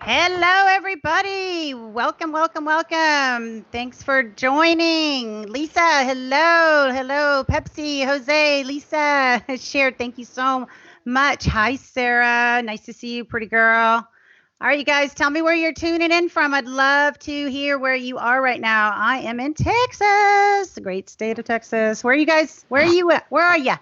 Hello, everybody. Welcome. Thanks for joining. Lisa, hello. Pepsi, Jose, Lisa has shared. Thank you so much. Hi, Sarah. Nice to see you, pretty girl. All right, you guys, tell me where you're tuning in from. I'd love to hear where you are right now. I am in Texas, the great state of Texas. Where are you guys? Where are you at? Where are you?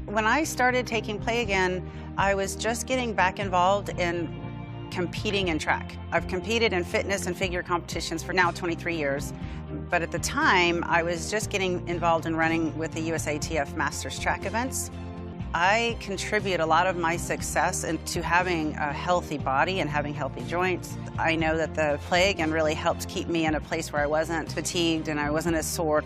When I started taking Play Again, I was just getting back involved in competing in track. I've competed in fitness and figure competitions for now 23 years, but at the time I was just getting involved in running with the USATF Masters track events. I contribute a lot of my success into having a healthy body and having healthy joints. I know that the Play Again really helped keep me in a place where I wasn't fatigued and I wasn't as sore.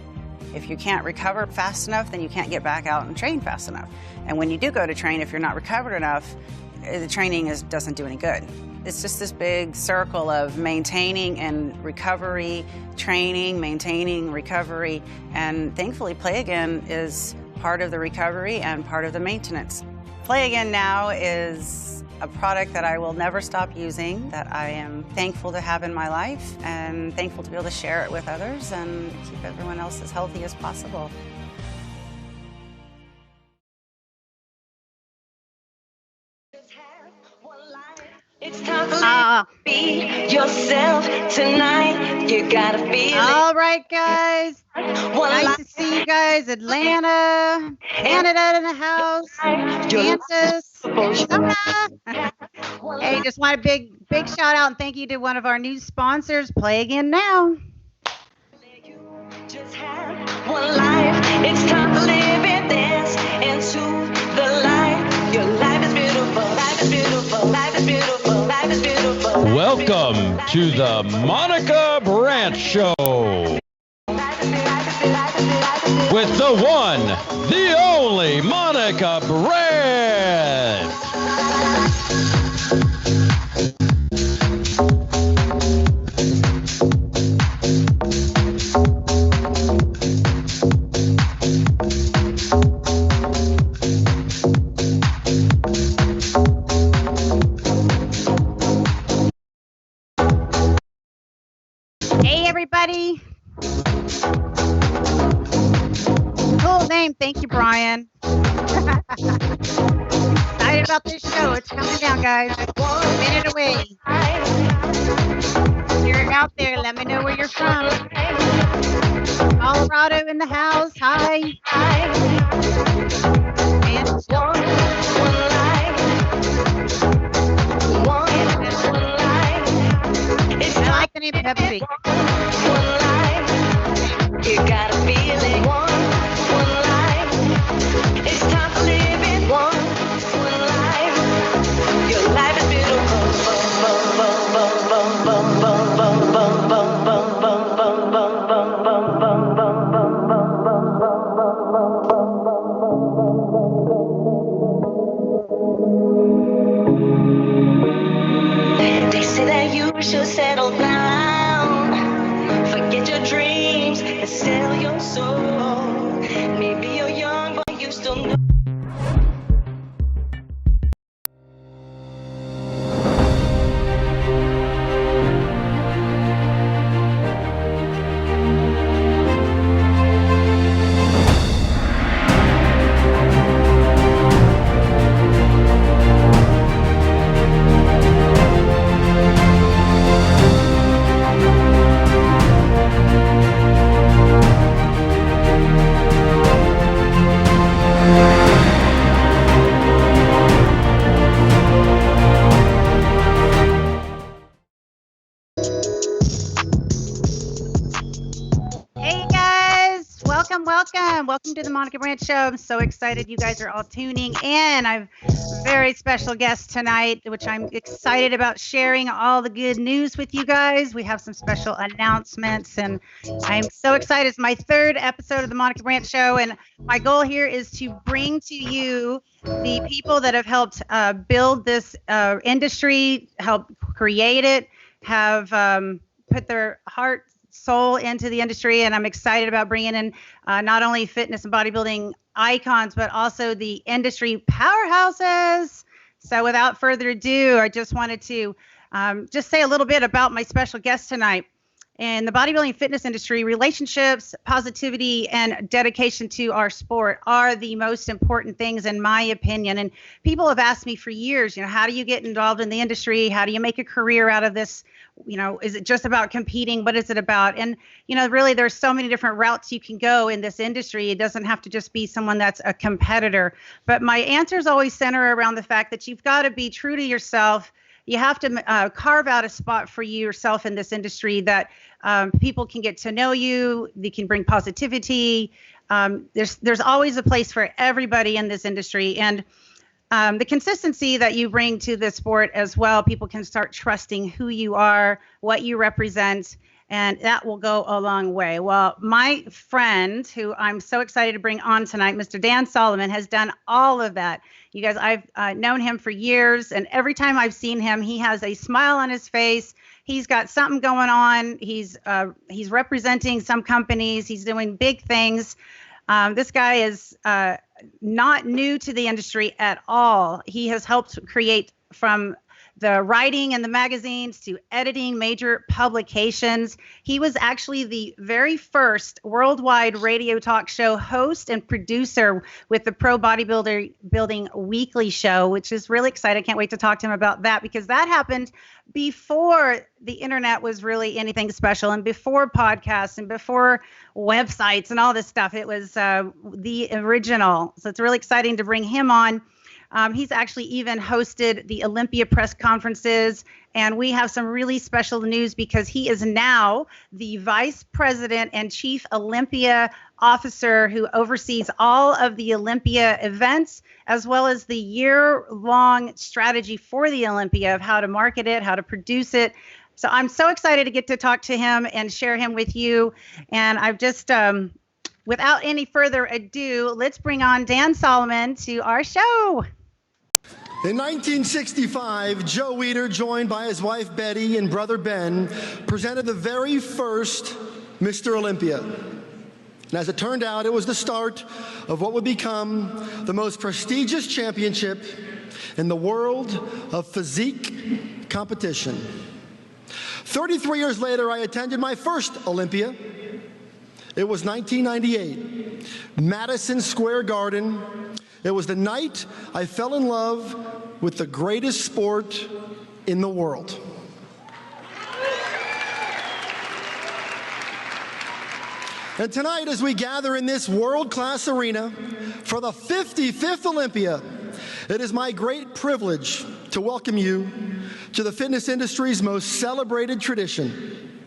If you can't recover fast enough, then you can't get back out and train fast enough. And when you do go to train, if you're not recovered enough, the training doesn't do any good. It's just this big circle of maintaining and recovery, training, maintaining, recovery, and thankfully Play Again is part of the recovery and part of the maintenance. Play Again now is a product that I will never stop using, that I am thankful to have in my life and thankful to be able to share it with others and keep everyone else as healthy as possible. It's time to be yourself tonight. You gotta feel it. All right, guys. Nice to see you guys. Atlanta, Canada in the house, Kansas, Arizona. Hey, just want a big shout out and thank you to one of our new sponsors, Play Again Now. Just have one life. It's time to live and dance into the light. Your life is beautiful. Life is beautiful. Life is beautiful. Life is beautiful. Welcome to the Monica Brant Show with the one, the only Monica Brant. Hey, everybody. Cool name. Thank you, Brian. Excited about this show. It's coming down, guys. A minute away. If you're out there, let me know where you're from. Colorado in the house. Hi. And I like the name Pepsi. You gotta feel it. One life. It's time to live it. One life. Your life is beautiful. They say that you should settle down, forget your dreams and sell your soul. Maybe you're young, but you still know. welcome. Welcome to the Monica Brant Show. I'm so excited you guys are all tuning in. I have a very special guest tonight, which I'm excited about sharing all the good news with you guys. We have some special announcements, and I'm so excited. It's my third episode of the Monica Brant Show, and my goal here is to bring to you the people that have helped build this industry, help create it, have put their heart, soul into the industry, and I'm excited about bringing in not only fitness and bodybuilding icons, but also the industry powerhouses. So without further ado, I just wanted to just say a little bit about my special guest tonight. In the bodybuilding fitness industry, relationships, positivity, and dedication to our sport are the most important things, in my opinion. And people have asked me for years, how do you get involved in the industry? How do you make a career out of this? Is it just about competing? What is it about? And, really, there's so many different routes you can go in this industry. It doesn't have to just be someone that's a competitor. But my answers always center around the fact that you've got to be true to yourself. You have to carve out a spot for yourself in this industry that people can get to know you. They can bring positivity. There's always a place for everybody in this industry. And the consistency that you bring to the sport as well, people can start trusting who you are, what you represent, and that will go a long way. Well, my friend, who I'm so excited to bring on tonight, Mr. Dan Solomon, has done all of that. You guys, I've known him for years, and every time I've seen him, he has a smile on his face. He's got something going on. He's representing some companies. He's doing big things. This guy is not new to the industry at all. He has helped create from the writing in the magazines to editing major publications. He was actually the very first worldwide radio talk show host and producer with the Pro Bodybuilding Weekly show, which is really exciting. I can't wait to talk to him about that, because that happened before the internet was really anything special, and before podcasts and before websites and all this stuff. It was the original. So it's really exciting to bring him on. He's actually even hosted the Olympia press conferences, and we have some really special news because he is now the vice president and chief Olympia officer who oversees all of the Olympia events, as well as the year-long strategy for the Olympia of how to market it, how to produce it. So I'm so excited to get to talk to him and share him with you. And I've just, without any further ado, let's bring on Dan Solomon to our show. In 1965, Joe Weider, joined by his wife Betty and brother Ben, presented the very first Mr. Olympia. And as it turned out, it was the start of what would become the most prestigious championship in the world of physique competition. 33 years later, I attended my first Olympia. It was 1998, Madison Square Garden. It was the night I fell in love with the greatest sport in the world. And tonight, as we gather in this world-class arena for the 55th Olympia, it is my great privilege to welcome you to the fitness industry's most celebrated tradition.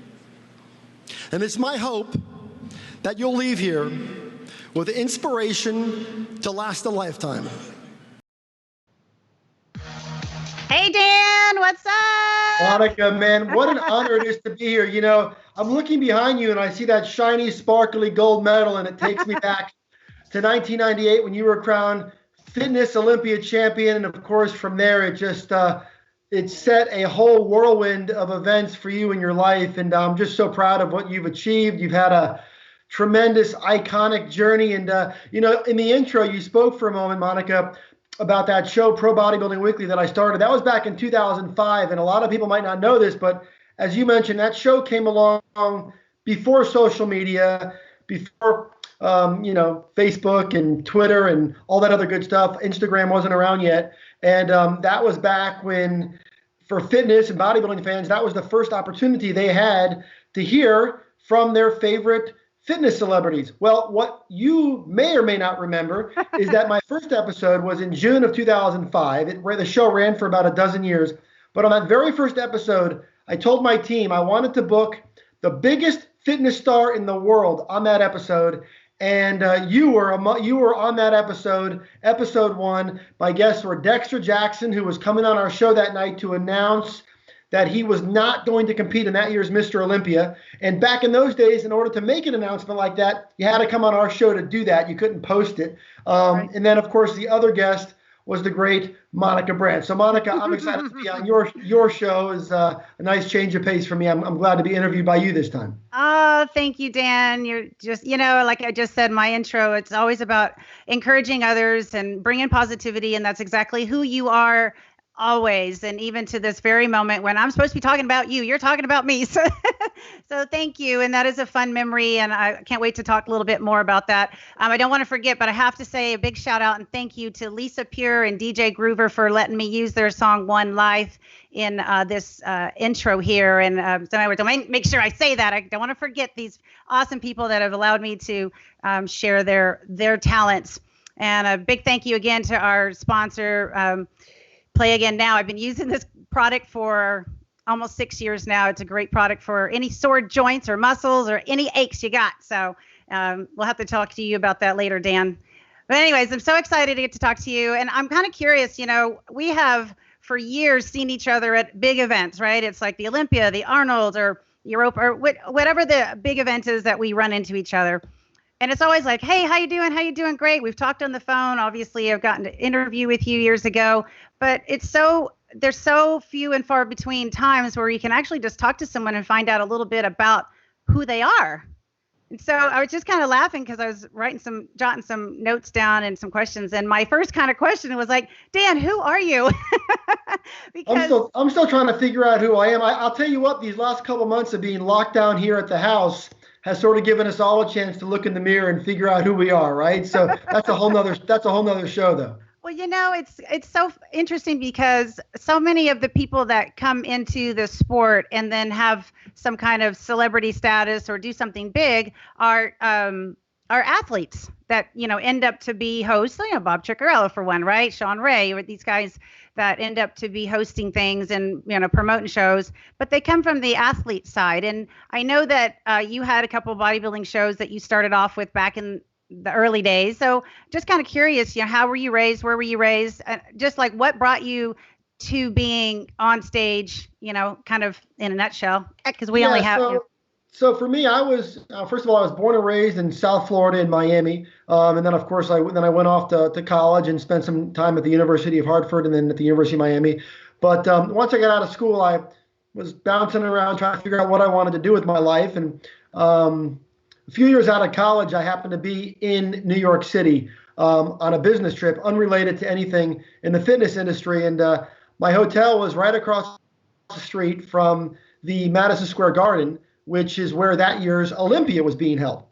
And it's my hope that you'll leave here with inspiration to last a lifetime. Hey, Dan, what's up? Monica, man, what an honor it is to be here. I'm looking behind you and I see that shiny, sparkly gold medal, and it takes me back to 1998 when you were crowned Fitness Olympia champion. And of course, from there, it just it set a whole whirlwind of events for you in your life. And I'm just so proud of what you've achieved. You've had a tremendous, iconic journey. And, in the intro, you spoke for a moment, Monica, about that show, Pro Bodybuilding Weekly, that I started. That was back in 2005. And a lot of people might not know this, but as you mentioned, that show came along before social media, before, Facebook and Twitter and all that other good stuff. Instagram wasn't around yet. And that was back when, for fitness and bodybuilding fans, that was the first opportunity they had to hear from their favorite fitness celebrities. Well, what you may or may not remember is that my first episode was in June of 2005, where the show ran for about a dozen years. But on that very first episode, I told my team I wanted to book the biggest fitness star in the world on that episode, And you were on that episode 1. My guests were Dexter Jackson, who was coming on our show that night to announce that he was not going to compete in that year's Mr. Olympia. And back in those days, in order to make an announcement like that, you had to come on our show to do that. You couldn't post it. Right. And then, of course, the other guest was the great Monica Brant. So, Monica, I'm excited to be on your show. Is a nice change of pace for me. I'm glad to be interviewed by you this time. Oh, thank you, Dan. You're just, like I just said, my intro, it's always about encouraging others and bringing positivity. And that's exactly who you are always. And even to this very moment when I'm supposed to be talking about you, you're talking about me. So thank you. And that is a fun memory. And I can't wait to talk a little bit more about that. I don't want to forget, but I have to say a big shout out and thank you to Lisa Pure and DJ Groover for letting me use their song One Life in this intro here. And so I want to make sure I say that. I don't want to forget these awesome people that have allowed me to share their talents. And a big thank you again to our sponsor, Play Again Now. I've been using this product for almost 6 years now. It's a great product for any sore joints or muscles or any aches you got. So we'll have to talk to you about that later, Dan. But anyways, I'm so excited to get to talk to you. And I'm kind of curious, we have for years seen each other at big events, right? It's like the Olympia, the Arnold, or Europa, or whatever the big event is that we run into each other. And it's always like, hey, how you doing? How you doing? Great. We've talked on the phone. Obviously, I've gotten to interview with you years ago, but there's so few and far between times where you can actually just talk to someone and find out a little bit about who they are. And so I was just kind of laughing because I was jotting some notes down and some questions. And my first kind of question was like, Dan, who are you? Because I'm still trying to figure out who I am. I'll tell you what, these last couple months of being locked down here at the house has sort of given us all a chance to look in the mirror and figure out who we are, right? So that's a whole nother show, though. Well, it's so interesting because so many of the people that come into the sport and then have some kind of celebrity status or do something big are athletes that, end up to be hosts. Bob Ciccarello for one, right? Sean Ray, or these guys that end up to be hosting things and, promoting shows, but they come from the athlete side. And I know that you had a couple of bodybuilding shows that you started off with back in the early days. So just kind of curious, how were you raised? Where were you raised? Just like what brought you to being on stage, kind of in a nutshell, because we only have. So for me, I was, first of all, I was born and raised in South Florida in Miami. And then, of course, I went off to college and spent some time at the University of Hartford and then at the University of Miami. But once I got out of school, I was bouncing around trying to figure out what I wanted to do with my life. And a few years out of college, I happened to be in New York City on a business trip unrelated to anything in the fitness industry. And my hotel was right across the street from the Madison Square Garden, which is where that year's Olympia was being held.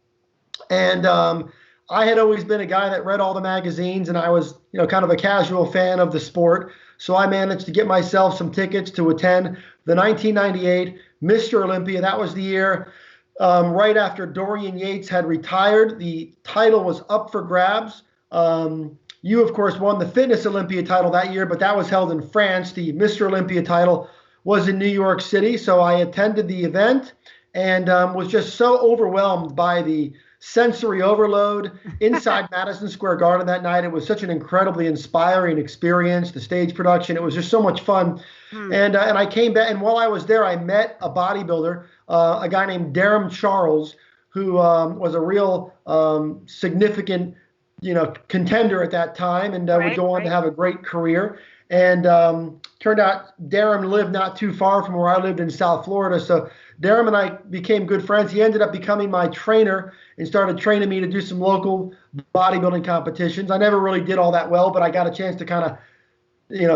And I had always been a guy that read all the magazines, and I was, kind of a casual fan of the sport. So I managed to get myself some tickets to attend the 1998 Mr. Olympia. That was the year right after Dorian Yates had retired. The title was up for grabs. You, of course, won the Fitness Olympia title that year, but that was held in France. The Mr. Olympia title was in New York City. So I attended the event and was just so overwhelmed by the sensory overload inside Madison Square Garden that night. It was such an incredibly inspiring experience, the stage production. It was just so much fun. And I came back, and while I was there, I met a bodybuilder, a guy named Darren Charles, who was a real significant, contender at that time, and would go on to have a great career. And turned out Darren lived not too far from where I lived in South Florida. So Darren and I became good friends. He ended up becoming my trainer and started training me to do some local bodybuilding competitions. I never really did all that well, but I got a chance to kind of,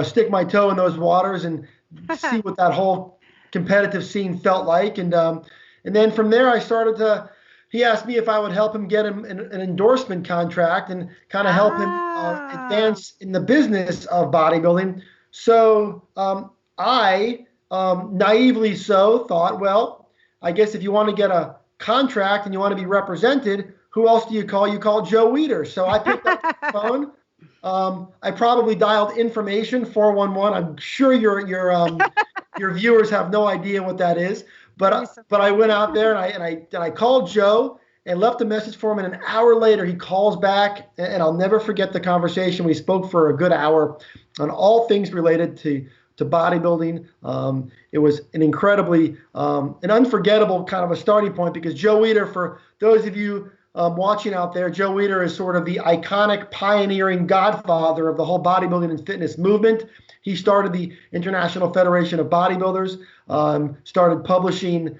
stick my toe in those waters and see what that whole competitive scene felt like. And then from there, he asked me if I would help him get an endorsement contract and kind of help him advance in the business of bodybuilding. So I naively thought, well, I guess if you want to get a contract and you want to be represented, who else do you call? You call Joe Weider. So I picked up the phone. I probably dialed information 411. I'm sure your viewers have no idea what that is. But I went out there and I called Joe, and left a message for him. And an hour later, he calls back, and I'll never forget the conversation. We spoke for a good hour on all things related to bodybuilding. It was an incredibly, an unforgettable kind of a starting point, because Joe Weider, for those of you watching out there, Joe Weider is sort of the iconic, pioneering godfather of the whole bodybuilding and fitness movement. He started the International Federation of Bodybuilders, started publishing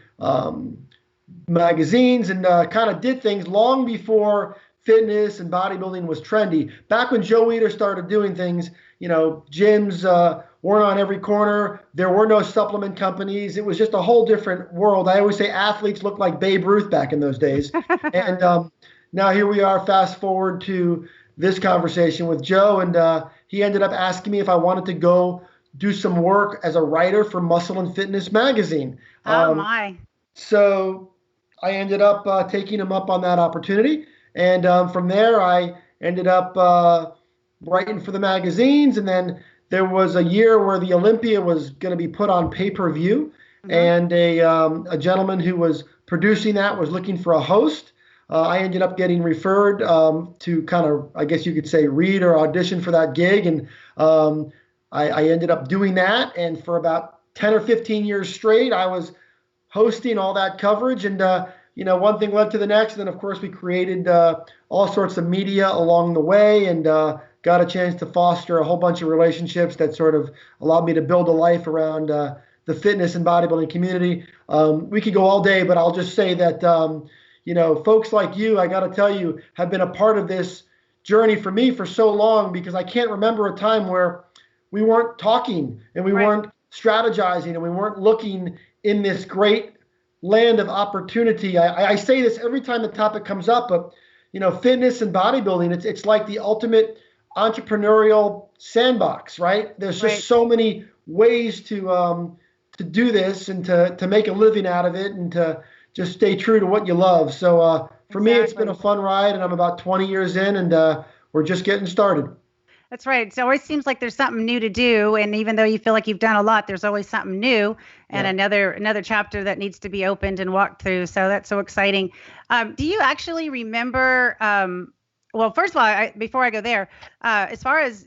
magazines, and kind of did things long before fitness and bodybuilding was trendy. Back when Joe Weider started doing things, gyms weren't on every corner. There were no supplement companies. It was just a whole different world. I always say athletes looked like Babe Ruth back in those days. And now here we are, fast forward to this conversation with Joe, and he ended up asking me if I wanted to go do some work as a writer for Muscle and Fitness magazine. Oh, my. So I ended up taking him up on that opportunity. And from there, I ended up writing for the magazines. And then there was a year where the Olympia was going to be put on pay-per-view. Mm-hmm. And a gentleman who was producing that was looking for a host. I ended up getting referred to kind of, I guess you could say, read or audition for that gig. And I ended up doing that. And for about 10 or 15 years straight, I was hosting all that coverage. And, one thing led to the next. And then, of course, we created all sorts of media along the way, and got a chance to foster a whole bunch of relationships that sort of allowed me to build a life around the fitness and bodybuilding community. We could go all day, but I'll just say that, folks like you, I got to tell you, have been a part of this journey for me for so long, because I can't remember a time where we weren't talking and we weren't strategizing and we weren't looking in this great land of opportunity. I say this every time the topic comes up, but fitness and bodybuilding, it's like the ultimate entrepreneurial sandbox, right? There's just so many ways to do this and to make a living out of it and to just stay true to what you love. So for me, it's been a fun ride, and I'm about 20 years in, and we're just getting started. That's right. It always seems like there's something new to do. And even though you feel like you've done a lot, there's always something new and another chapter that needs to be opened and walked through. So that's so exciting. Do you actually remember, well, first of all, before I go there, as far as,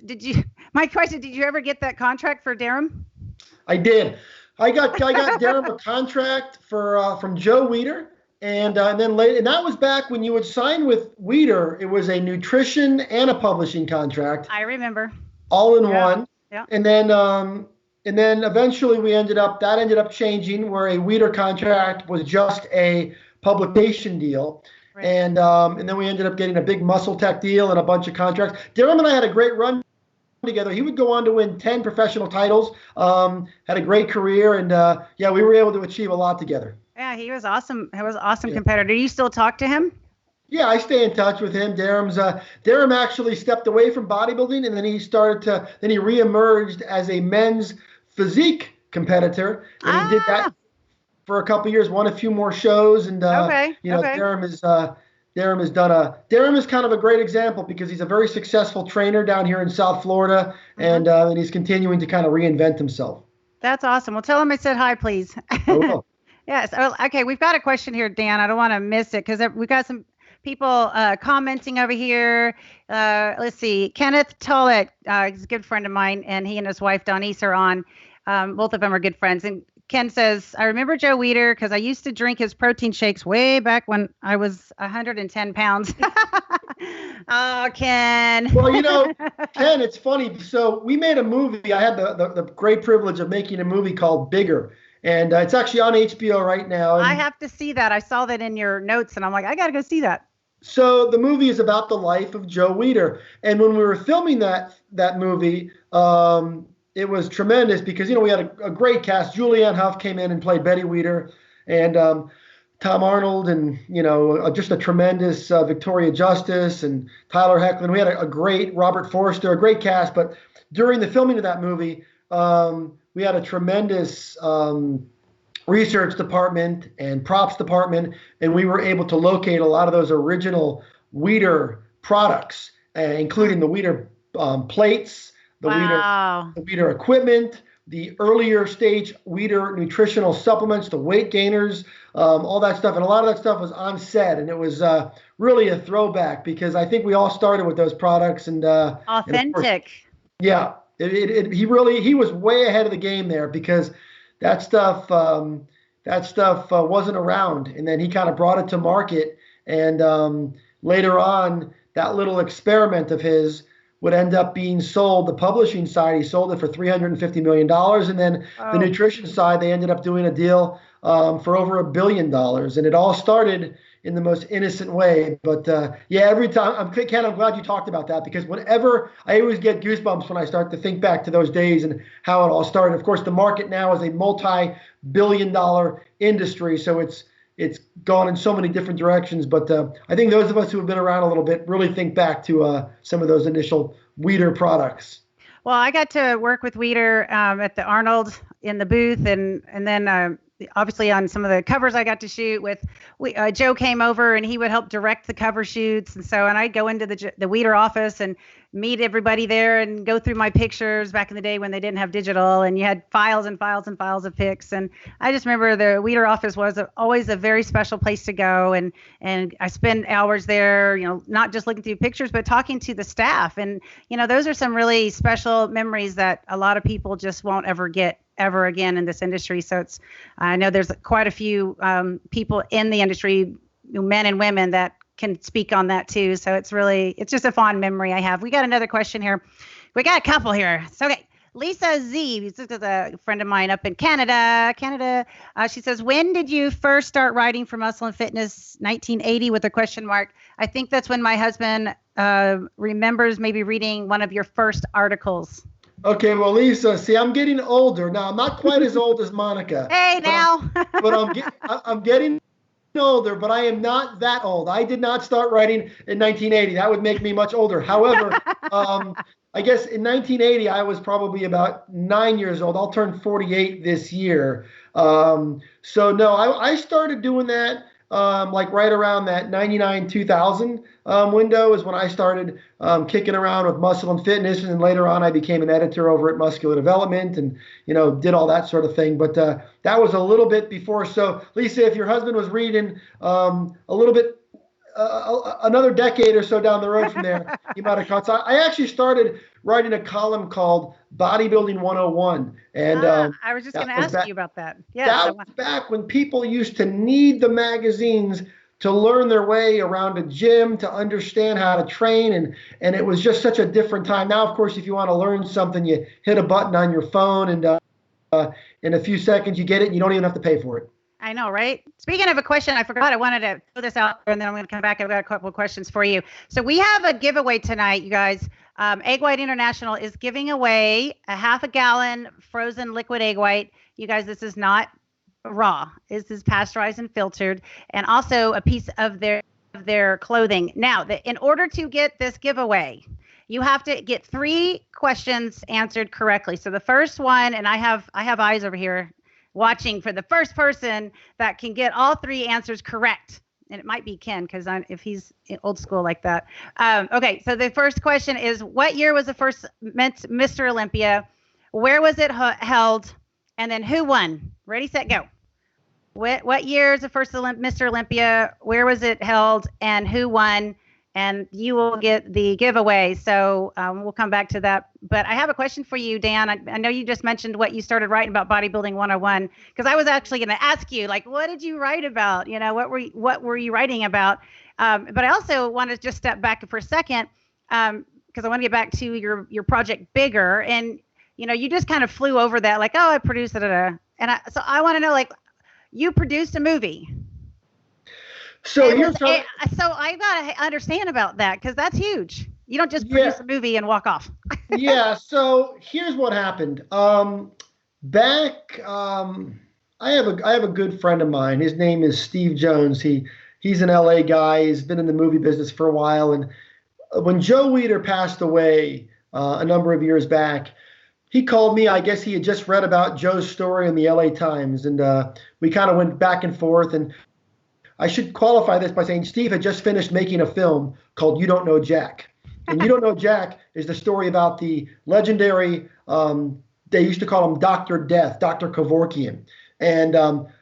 my question, did you ever get that contract for Darren? I did. I got Darren a contract from Joe Weider. And then later, and that was back when you would sign with Weider. It was a nutrition and a publishing contract. I remember. All in one. Yeah. And then eventually ended up changing, where a Weider contract was just a publication deal. Right. And then we ended up getting a big Muscle Tech deal and a bunch of contracts. Darren and I had a great run together. He would go on to win 10 professional titles, had a great career, and we were able to achieve a lot together. Yeah, he was awesome. He was an awesome competitor. Do you still talk to him? Yeah, I stay in touch with him. Darren actually stepped away from bodybuilding, and then he reemerged as a men's physique competitor. And he did that for a couple of years, won a few more shows, and Darren is kind of a great example, because he's a very successful trainer down here in South Florida, and he's continuing to kind of reinvent himself. That's awesome. Well, tell him I said hi, please. I will. Yes. Okay. We've got a question here, Dan. I don't want to miss it, because we've got some people commenting over here. Let's see. Kenneth Tollett, he's a good friend of mine, and he and his wife, Donise, are on. Both of them are good friends. And Ken says, I remember Joe Weider because I used to drink his protein shakes way back when I was 110 pounds. Oh, Ken. Well, Ken, it's funny. So we made a movie. I had the great privilege of making a movie called Bigger. And it's actually on HBO right now. And I have to see that. I saw that in your notes, and I'm like, I got to go see that. So the movie is about the life of Joe Weider. And when we were filming that movie, it was tremendous because, we had a great cast. Julianne Hough came in and played Betty Weider, and Tom Arnold, and, just a tremendous Victoria Justice and Tyler Hoechlin. We had a great Robert Forster, a great cast. But during the filming of that movie, we had a tremendous research department and props department, and we were able to locate a lot of those original Weider products, including the Weider plates, the Weider equipment. the earlier stage Weider nutritional supplements, the weight gainers, all that stuff. And a lot of that stuff was on set, and it was really a throwback because I think we all started with those products. And authentic. Yeah, he was way ahead of the game there because that stuff wasn't around, and then he kind of brought it to market. And later on, that little experiment of his would end up being sold. The publishing side, he sold it for $350 million, and then the nutrition side, they ended up doing a deal for over $1 billion. And it all started in the most innocent way. But yeah, every time, Ken, I'm glad you talked about that, because whenever I always get goosebumps when I start to think back to those days and how it all started. Of course, the market now is a multi-billion-dollar industry, so it's gone in so many different directions. But I think those of us who have been around a little bit really think back to some of those initial Weider products. Well, I got to work with Weider at the Arnold in the booth, and then obviously on some of the covers I got to shoot with. Joe came over and he would help direct the cover shoots, and I'd go into the Weider office and meet everybody there and go through my pictures back in the day when they didn't have digital, and you had files and files and files of pics. And I just remember the Weider office was always a very special place to go, and I spend hours there, not just looking through pictures, but talking to the staff. And those are some really special memories that a lot of people just won't ever get ever again in this industry. So I know there's quite a few people in the industry, men and women, that can speak on that too. So it's just a fond memory I have. We got another question here. We got a couple here. So, okay. Lisa Z, this is a friend of mine up in Canada. She says, when did you first start writing for Muscle and Fitness? 1980 with a question mark. I think that's when my husband remembers maybe reading one of your first articles. Okay, well, Lisa, see, I'm getting older now. I'm not quite as old as Monica. Hey, now. I'm getting older, but I am not that old. I did not start writing in 1980. That would make me much older. However, I guess in 1980, I was probably about 9 years old. I'll turn 48 this year. So no, I started doing that like right around that 99, 2000 window is when I started kicking around with Muscle and Fitness. And then later on, I became an editor over at Muscular Development and, did all that sort of thing. But that was a little bit before. So Lisa, if your husband was reading a little bit, another decade or so down the road from there, you might have caught. So I actually started writing a column called Bodybuilding 101. And I was just going to ask you about that. Yeah, that was back when people used to need the magazines to learn their way around a gym, to understand how to train. And it was just such a different time. Now, of course, if you want to learn something, you hit a button on your phone, and in a few seconds you get it, and you don't even have to pay for it. I know, right? Speaking of a question, I forgot I wanted to throw this out there, and then I'm going to come back. I've got a couple of questions for you. So we have a giveaway tonight, you guys. Egg White International is giving away a half a gallon frozen liquid egg white. You guys, this is not raw. This is pasteurized and filtered, and also a piece of their clothing. Now, in order to get this giveaway, you have to get 3 questions answered correctly. So the first one, and I have eyes over here watching for the first person that can get all 3 answers correct. And it might be Ken, because if he's old school like that. Okay, so the first question is, what year was the first Mr. Olympia? Where was it held? And then who won? Ready, set, go. What year is the first Mr. Olympia? Where was it held? And who won? And you will get the giveaway. So we'll come back to that. But I have a question for you, Dan. I know you just mentioned what you started writing about Bodybuilding 101, because I was actually going to ask you, like, what did you write about? What were you writing about? But I also want to just step back for a second, because I want to get back to your project Bigger. And, you just kind of flew over that, like, oh, I produced it. So I want to know, like, you produced a movie. So I got to understand about that, because that's huge. You don't just produce a movie and walk off. Yeah. So here's what happened. I have a good friend of mine. His name is Steve Jones. He's an LA guy. He's been in the movie business for a while. And when Joe Weider passed away a number of years back, he called me. I guess he had just read about Joe's story in the LA Times, and we kind of went back and forth. And I should qualify this by saying Steve had just finished making a film called You Don't Know Jack. And You Don't Know Jack is the story about the legendary they used to call him Dr. Death, Dr. Kevorkian. And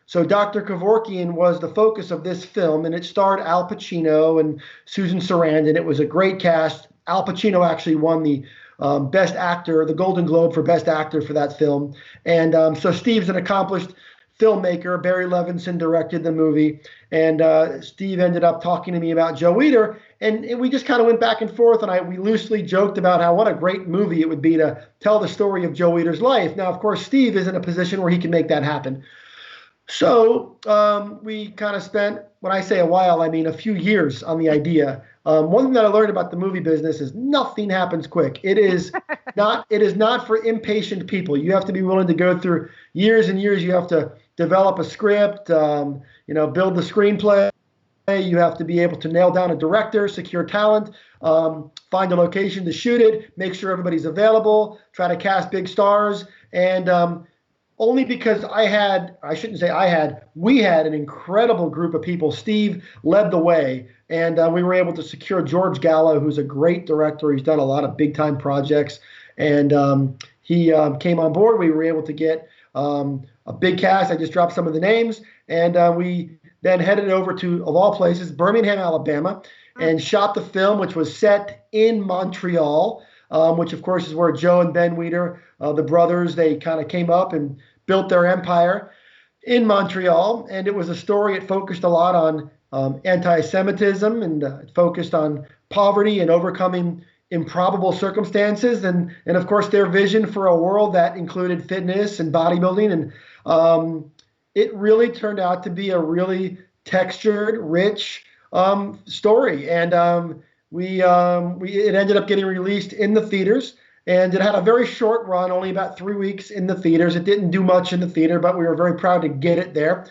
so Dr. Kevorkian was the focus of this film, and it starred Al Pacino and Susan Sarandon. It was a great cast. Al Pacino actually won the Best Actor, the Golden Globe for Best Actor for that film. And so Steve's an accomplished filmmaker. Barry Levinson directed the movie, and Steve ended up talking to me about Joe Weider, and we just kind of went back and forth, and we loosely joked about how what a great movie it would be to tell the story of Joe Weider's life. Now, of course, Steve is in a position where he can make that happen. So we kind of spent, when I say a while, I mean a few years on the idea. One thing that I learned about the movie business is nothing happens quick. It is not for impatient people. You have to be willing to go through years and years. You have to develop a script, build the screenplay. You have to be able to nail down a director, secure talent, find a location to shoot it, make sure everybody's available, try to cast big stars. And only because we had an incredible group of people. Steve led the way, and we were able to secure George Gallo, who's a great director. He's done a lot of big-time projects, and he came on board. We were able to get a big cast. I just dropped some of the names, and we then headed over to, of all places, Birmingham, Alabama, and shot the film, which was set in Montreal, which, of course, is where Joe and Ben Weider, the brothers, they kind of came up and built their empire in Montreal. And it was a story. It focused a lot on anti-Semitism, and it focused on poverty and overcoming improbable circumstances. And of course, their vision for a world that included fitness and bodybuilding. And it really turned out to be a really textured, rich story. And it ended up getting released in the theaters, and it had a very short run, only about 3 weeks in the theaters. It didn't do much in the theater, but we were very proud to get it there.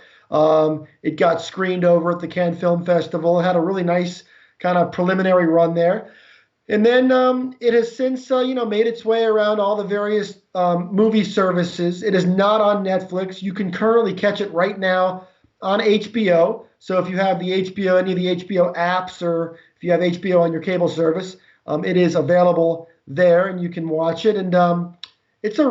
It got screened over at the Cannes Film Festival. It had a really nice kind of preliminary run there. And then it has since, made its way around all the various movie services. It is not on Netflix. You can currently catch it right now on HBO. So if you have the HBO, any of the HBO apps, or if you have HBO on your cable service, it is available there, and you can watch it. And it's a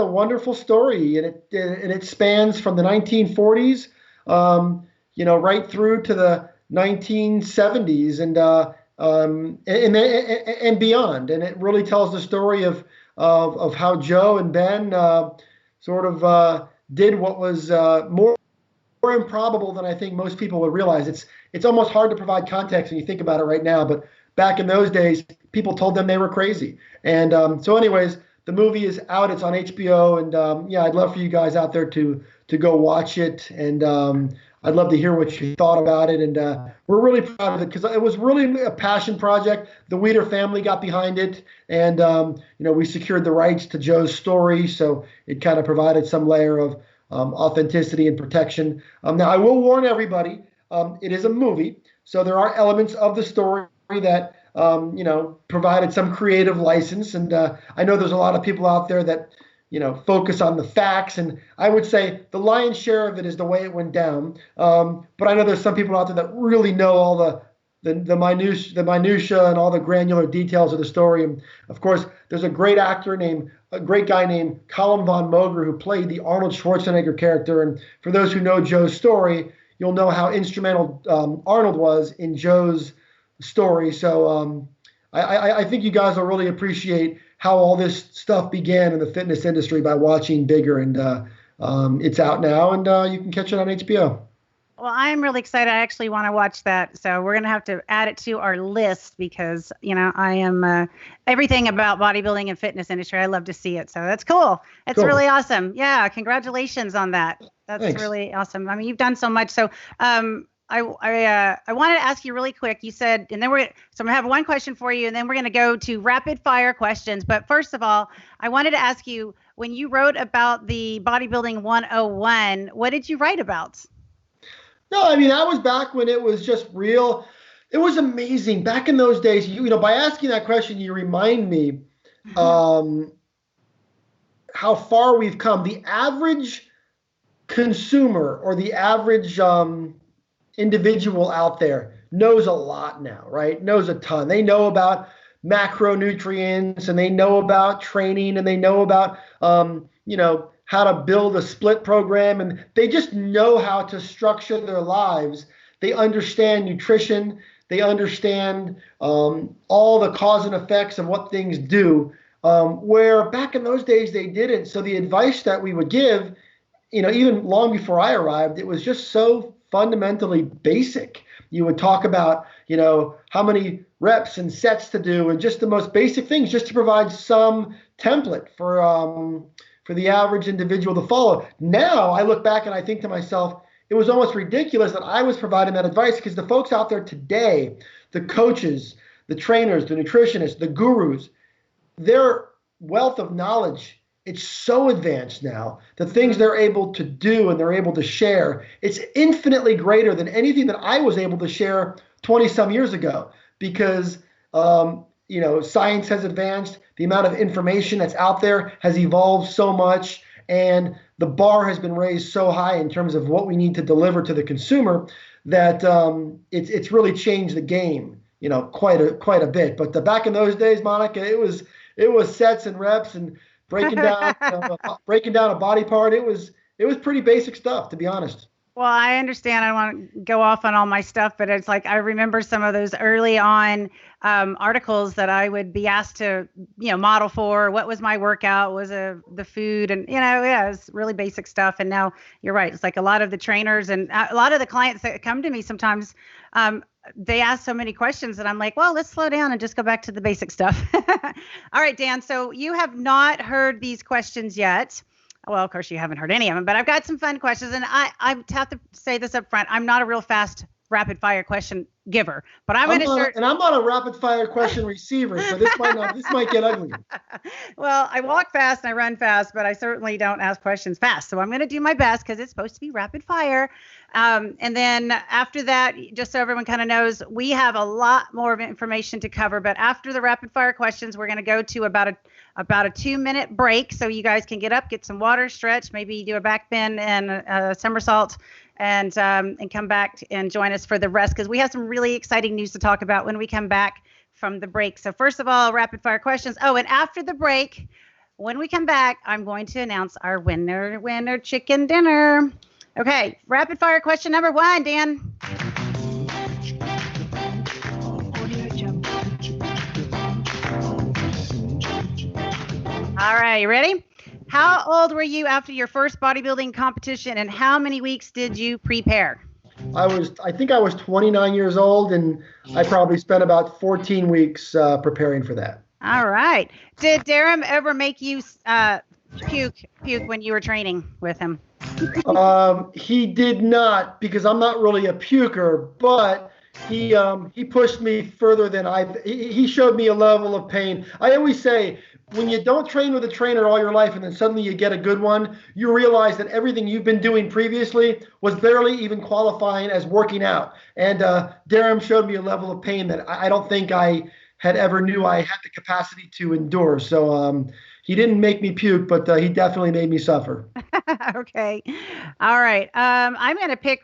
wonderful story, and it spans from the 1940s, right through to the 1970s, and beyond. And it really tells the story of how Joe and Ben did what was more improbable than I think most people would realize. It's almost hard to provide context when you think about it right now, but back in those days, people told them they were crazy. And so anyways, the movie is out. It's on HBO, and I'd love for you guys out there to go watch it. And I'd love to hear what you thought about it. And we're really proud of it because it was really a passion project. The Weider family got behind it, and we secured the rights to Joe's story, so it kind of provided some layer of authenticity and protection. Now, I will warn everybody, it is a movie, so there are elements of the story that provided some creative license. And I know there's a lot of people out there that focus on the facts, and I would say the lion's share of it is the way it went down. But I know there's some people out there that really know all the minutia and all the granular details of the story. And of course, there's a great guy named Colin von Moger who played the Arnold Schwarzenegger character. And for those who know Joe's story, you'll know how instrumental Arnold was in Joe's story. So I think you guys will really appreciate how all this stuff began in the fitness industry by watching Bigger. And it's out now, and you can catch it on HBO. Well, I'm really excited. I actually want to watch that. So we're going to have to add it to our list because, I am everything about bodybuilding and fitness industry. I love to see it. So that's cool. It's really awesome. Yeah. Congratulations on that. That's Thanks. Really awesome. I mean, you've done so much. So I wanted to ask you really quick. You said, and then I'm going to have one question for you, and then we're going to go to rapid fire questions. But first of all, I wanted to ask you, when you wrote about the Bodybuilding 101, what did you write about? No, I mean, that was back when it was just real. It was amazing. Back in those days, by asking that question, you remind me how far we've come. The average consumer or the average individual out there knows a lot now, right? Knows a ton. They know about macronutrients, and they know about training, and they know about, how to build a split program, and they just know how to structure their lives. They understand nutrition. They understand all the cause and effects of what things do, where back in those days they didn't. So the advice that we would give, even long before I arrived, it was just so fundamentally basic. You would talk about, how many reps and sets to do, and just the most basic things, just to provide some template for the average individual to follow. Now I look back and I think to myself, it was almost ridiculous that I was providing that advice, because the folks out there today, the coaches, the trainers, the nutritionists, the gurus, their wealth of knowledge, it's so advanced now. The things they're able to do and they're able to share, it's infinitely greater than anything that I was able to share 20 some years ago, because science has advanced. The amount of information that's out there has evolved so much, and the bar has been raised so high in terms of what we need to deliver to the consumer that it's really changed the game, quite a bit. But back in those days, Monica, it was sets and reps and breaking down a body part. It was pretty basic stuff, to be honest. Well, I understand. I don't want to go off on all my stuff, but it's like I remember some of those early on articles that I would be asked to, model for. What was my workout? Was the food? And, it's really basic stuff. And now you're right. It's like a lot of the trainers and a lot of the clients that come to me sometimes, they ask so many questions that I'm like, well, let's slow down and just go back to the basic stuff. All right, Dan. So you have not heard these questions yet. Well, of course, you haven't heard any of them, but I've got some fun questions. And I have to say this up front. I'm not a real fast rapid fire question giver, but I'm not a rapid fire question receiver. So this might get ugly. Well, I walk fast and I run fast, but I certainly don't ask questions fast. So I'm going to do my best, because it's supposed to be rapid fire. And then after that, just so everyone kind of knows, we have a lot more of information to cover. But after the rapid fire questions, we're going to go to about a 2-minute break, so you guys can get up, get some water, stretch, maybe do a back bend and a somersault, and come back and join us for the rest, because we have some really exciting news to talk about when we come back from the break. So first of all, rapid fire questions. Oh, and after the break, when we come back, I'm going to announce our winner chicken dinner. Okay, rapid fire question number 1, Dan. All right, you ready? How old were you after your first bodybuilding competition, and how many weeks did you prepare? I think I was 29 years old, and I probably spent about 14 weeks preparing for that. All right. Did Darren ever make you puke when you were training with him? He did not, because I'm not really a puker, but he pushed me further than he showed me a level of pain. I always say, when you don't train with a trainer all your life and then suddenly you get a good one, you realize that everything you've been doing previously was barely even qualifying as working out. And Darren showed me a level of pain that I don't think I had ever knew I had the capacity to endure. So he didn't make me puke, but he definitely made me suffer. Okay. All right. I'm going to pick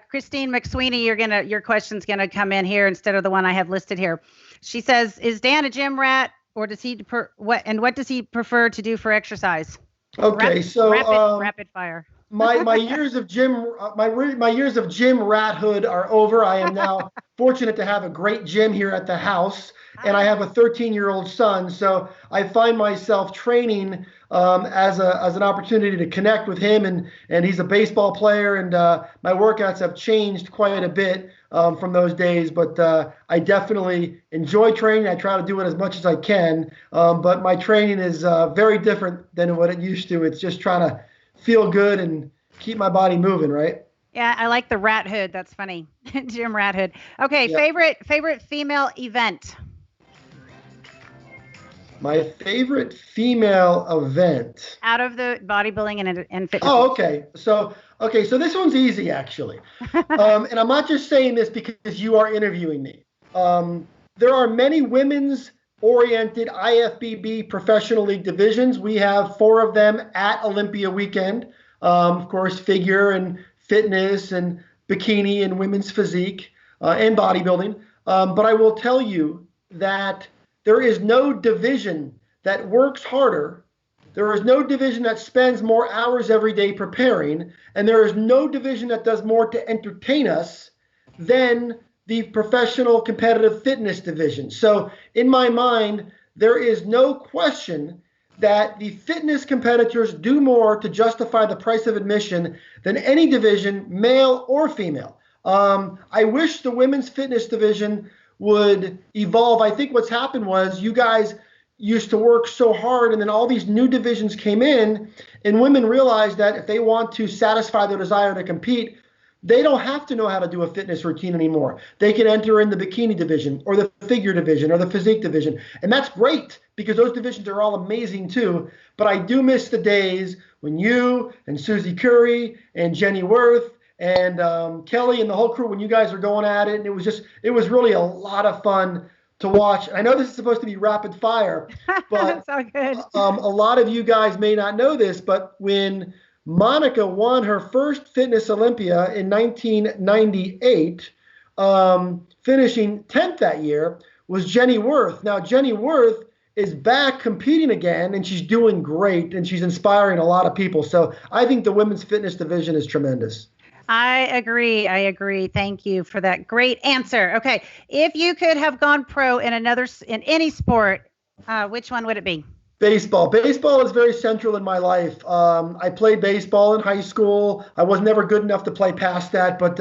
Christine McSweeney. Your question's going to come in here instead of the one I have listed here. She says, is Dan a gym rat, or does he what does he prefer to do for exercise? Okay. Rapid fire. My years of gym rathood are over. I am now fortunate to have a great gym here at the house, and I have a 13-year-old son. So I find myself training as an opportunity to connect with him, and he's a baseball player, and my workouts have changed quite a bit from those days. But I definitely enjoy training. I try to do it as much as I can, but my training is very different than what it used to. It's just trying to feel good and keep my body moving, right? Yeah, I like the rat hood. That's funny. Gym rat hood. Okay, yeah. Favorite female event? My favorite female event. Out of the bodybuilding and fitness. Oh, okay. So this one's easy, actually. And I'm not just saying this because you are interviewing me. There are many women's-oriented IFBB professional league divisions. We have 4 of them at Olympia weekend. Of course, figure and fitness and bikini and women's physique and bodybuilding. But I will tell you that there is no division that works harder. There is no division that spends more hours every day preparing, and there is no division that does more to entertain us than the professional competitive fitness division. So in my mind, there is no question that the fitness competitors do more to justify the price of admission than any division, male or female. I wish the women's fitness division would evolve. I think what's happened was you guys used to work so hard, and then all these new divisions came in, and women realized that if they want to satisfy their desire to compete, they don't have to know how to do a fitness routine anymore. They can enter in the bikini division or the figure division or the physique division. And that's great because those divisions are all amazing too. But I do miss the days when you and Susie Curry and Jenny Worth and Kelly and the whole crew, when you guys were going at it, and it was really a lot of fun to watch. I know this is supposed to be rapid fire, but That's all good. a lot of you guys may not know this, but when Monica won her first Fitness Olympia in 1998, finishing 10th that year, was Jenny Worth. Now, Jenny Worth is back competing again, and she's doing great, and she's inspiring a lot of people. So I think the women's fitness division is tremendous. I agree. Thank you for that great answer. Okay. If you could have gone pro in any sport, which one would it be? Baseball. Baseball is very central in my life. I played baseball in high school. I was never good enough to play past that, but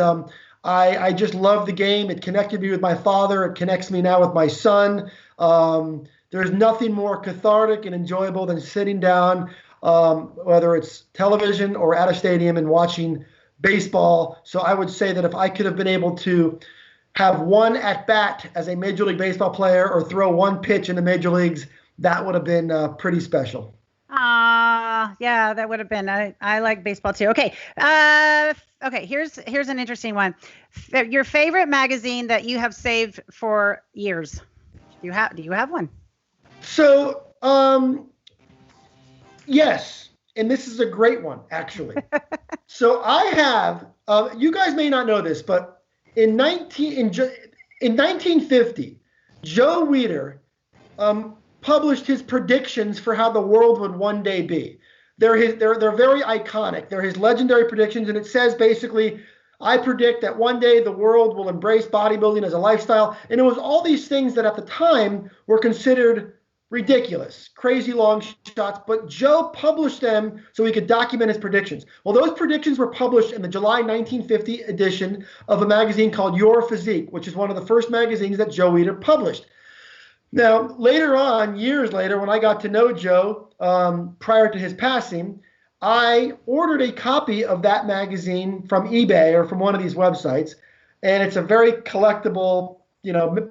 I just love the game. It connected me with my father. It connects me now with my son. There's nothing more cathartic and enjoyable than sitting down, whether it's television or at a stadium, and watching baseball. So I would say that if I could have been able to have one at bat as a Major League Baseball player or throw one pitch in the major leagues, that would have been pretty special. Yeah, that would have been. I like baseball too. Okay. Okay. Here's an interesting one. Your favorite magazine that you have saved for years. Do you have one? So, yes, and this is a great one, actually. So I have. You guys may not know this, but in 1950, Joe Weider published his predictions for how the world would one day be. They're very iconic. They're his legendary predictions, and it says basically, I predict that one day the world will embrace bodybuilding as a lifestyle. And it was all these things that at the time were considered ridiculous, crazy long shots, but Joe published them so he could document his predictions. Well, those predictions were published in the July 1950 edition of a magazine called Your Physique, which is one of the first magazines that Joe Weider published. Now, later on, years later, when I got to know Joe, prior to his passing, I ordered a copy of that magazine from eBay or from one of these websites, and it's a very collectible,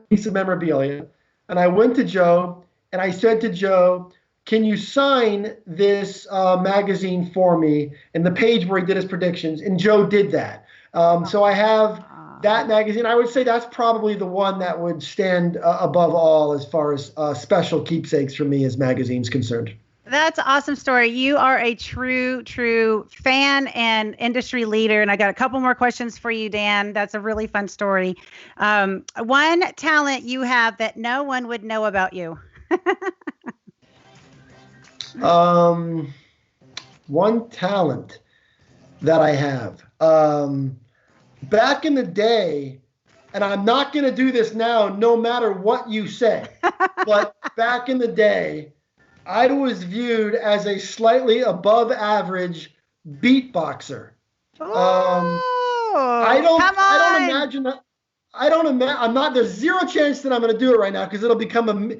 piece of memorabilia. And I went to Joe, and I said to Joe, can you sign this magazine for me? And the page where he did his predictions, and Joe did that. So I have that magazine. I would say that's probably the one that would stand above all as far as special keepsakes for me as magazines concerned. That's an awesome story. You are a true fan and industry leader. And I got a couple more questions for you, Dan. That's a really fun story. One talent you have that no one would know about you. One talent that I have. Back in the day, and I'm not going to do this now no matter what you say, but back in the day, I was viewed as a slightly above average beatboxer. I don't imagine that. There's zero chance that I'm going to do it right now because it'll become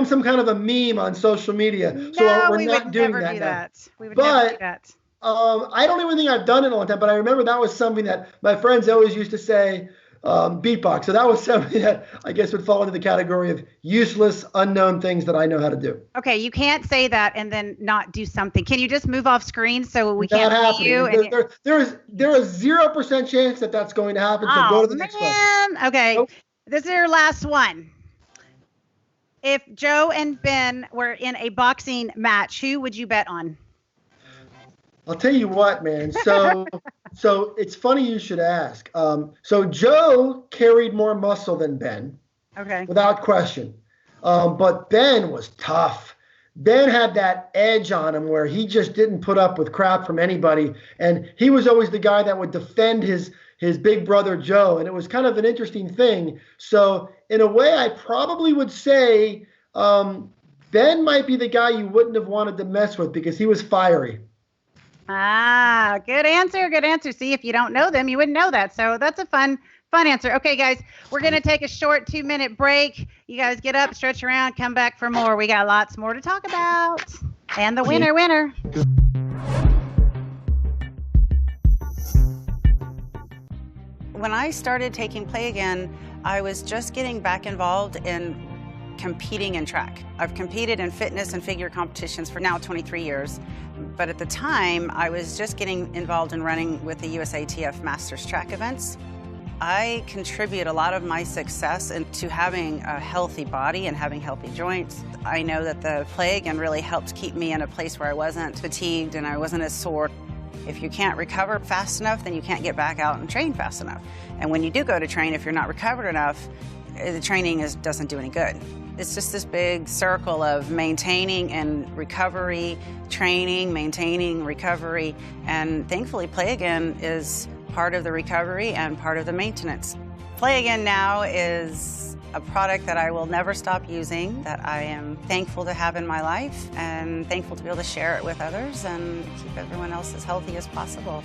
some kind of a meme on social media. No, so we're we not would doing never that do now. that. We would never do that. I don't even think I've done it in a long time, but I remember that was something that my friends always used to say, beatbox. So that was something that I guess would fall into the category of useless, unknown things that I know how to do. Okay, you can't say that and then not do something. Can you just move off screen so we Not can't see you? There is 0% chance that that's going to happen. So go to the next question. Okay, Nope. This is your last one. If Joe and Ben were in a boxing match, who would you bet on? I'll tell you what, man. So it's funny you should ask. So Joe carried more muscle than Ben, Okay. without question. But Ben was tough. Ben had that edge on him where he just didn't put up with crap from anybody. And he was always the guy that would defend his big brother Joe. And it was kind of an interesting thing. So in a way, I probably would say Ben might be the guy you wouldn't have wanted to mess with because he was fiery. Ah, good answer. Good answer. See, if you don't know them, you wouldn't know that. So that's a fun answer. Okay, guys, we're going to take a short 2-minute break. You guys get up, stretch around, come back for more. We got lots more to talk about. And the winner. When I started taking play again, I was just getting back involved in competing in track. I've competed in fitness and figure competitions for now 23 years, but at the time I was just getting involved in running with the USATF Masters track events. I contribute a lot of my success into having a healthy body and having healthy joints. I know that the play again really helped keep me in a place where I wasn't fatigued and I wasn't as sore. If you can't recover fast enough, then you can't get back out and train fast enough. And when you do go to train, if you're not recovered enough, the training doesn't do any good. It's just this big circle of maintaining and recovery, training, maintaining, recovery, and thankfully Play Again is part of the recovery and part of the maintenance. Play Again now is a product that I will never stop using, that I am thankful to have in my life and thankful to be able to share it with others and keep everyone else as healthy as possible.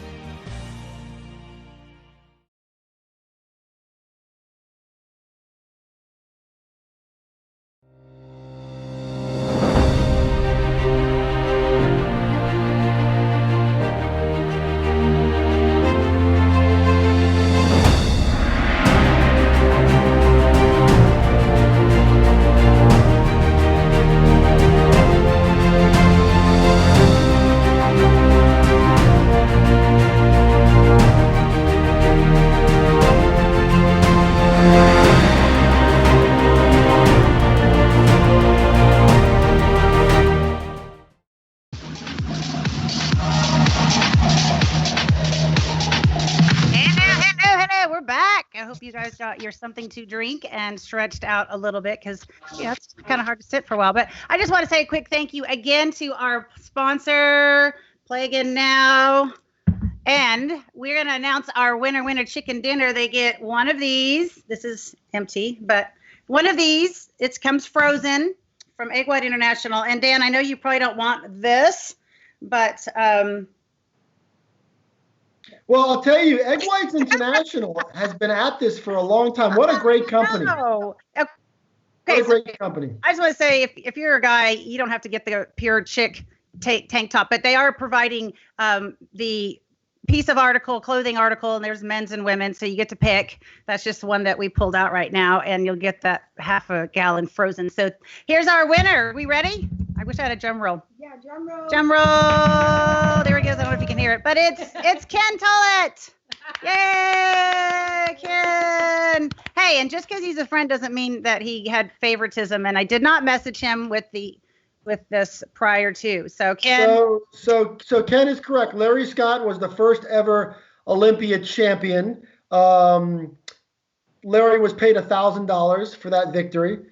You guys got your something to drink and stretched out a little bit because it's kind of hard to sit for a while. But I just want to say a quick thank you again to our sponsor, Play Again Now. And we're going to announce our winner chicken dinner. They get one of these. This is empty, but one of these. It comes frozen from Egg White International. And Dan, I know you probably don't want this, but well, I'll tell you, Egg Whites International has been at this for a long time. What a great company. Oh, okay. What a great company. I just want to say, if you're a guy, you don't have to get the pure chick tank top, but they are providing the piece of clothing article, and there's men's and women's, so you get to pick. That's just the one that we pulled out right now, and you'll get that half a gallon frozen. So here's our winner. Are we ready? I wish I had a drum roll. Yeah, drum roll. Drum roll. There he goes. I don't know if you can hear it, but it's Ken Tullett. Yay, Ken. Hey, and just because he's a friend doesn't mean that he had favoritism, and I did not message him with this prior to. So Ken. So Ken is correct. Larry Scott was the first ever Olympia champion. Larry was paid $1,000 for that victory.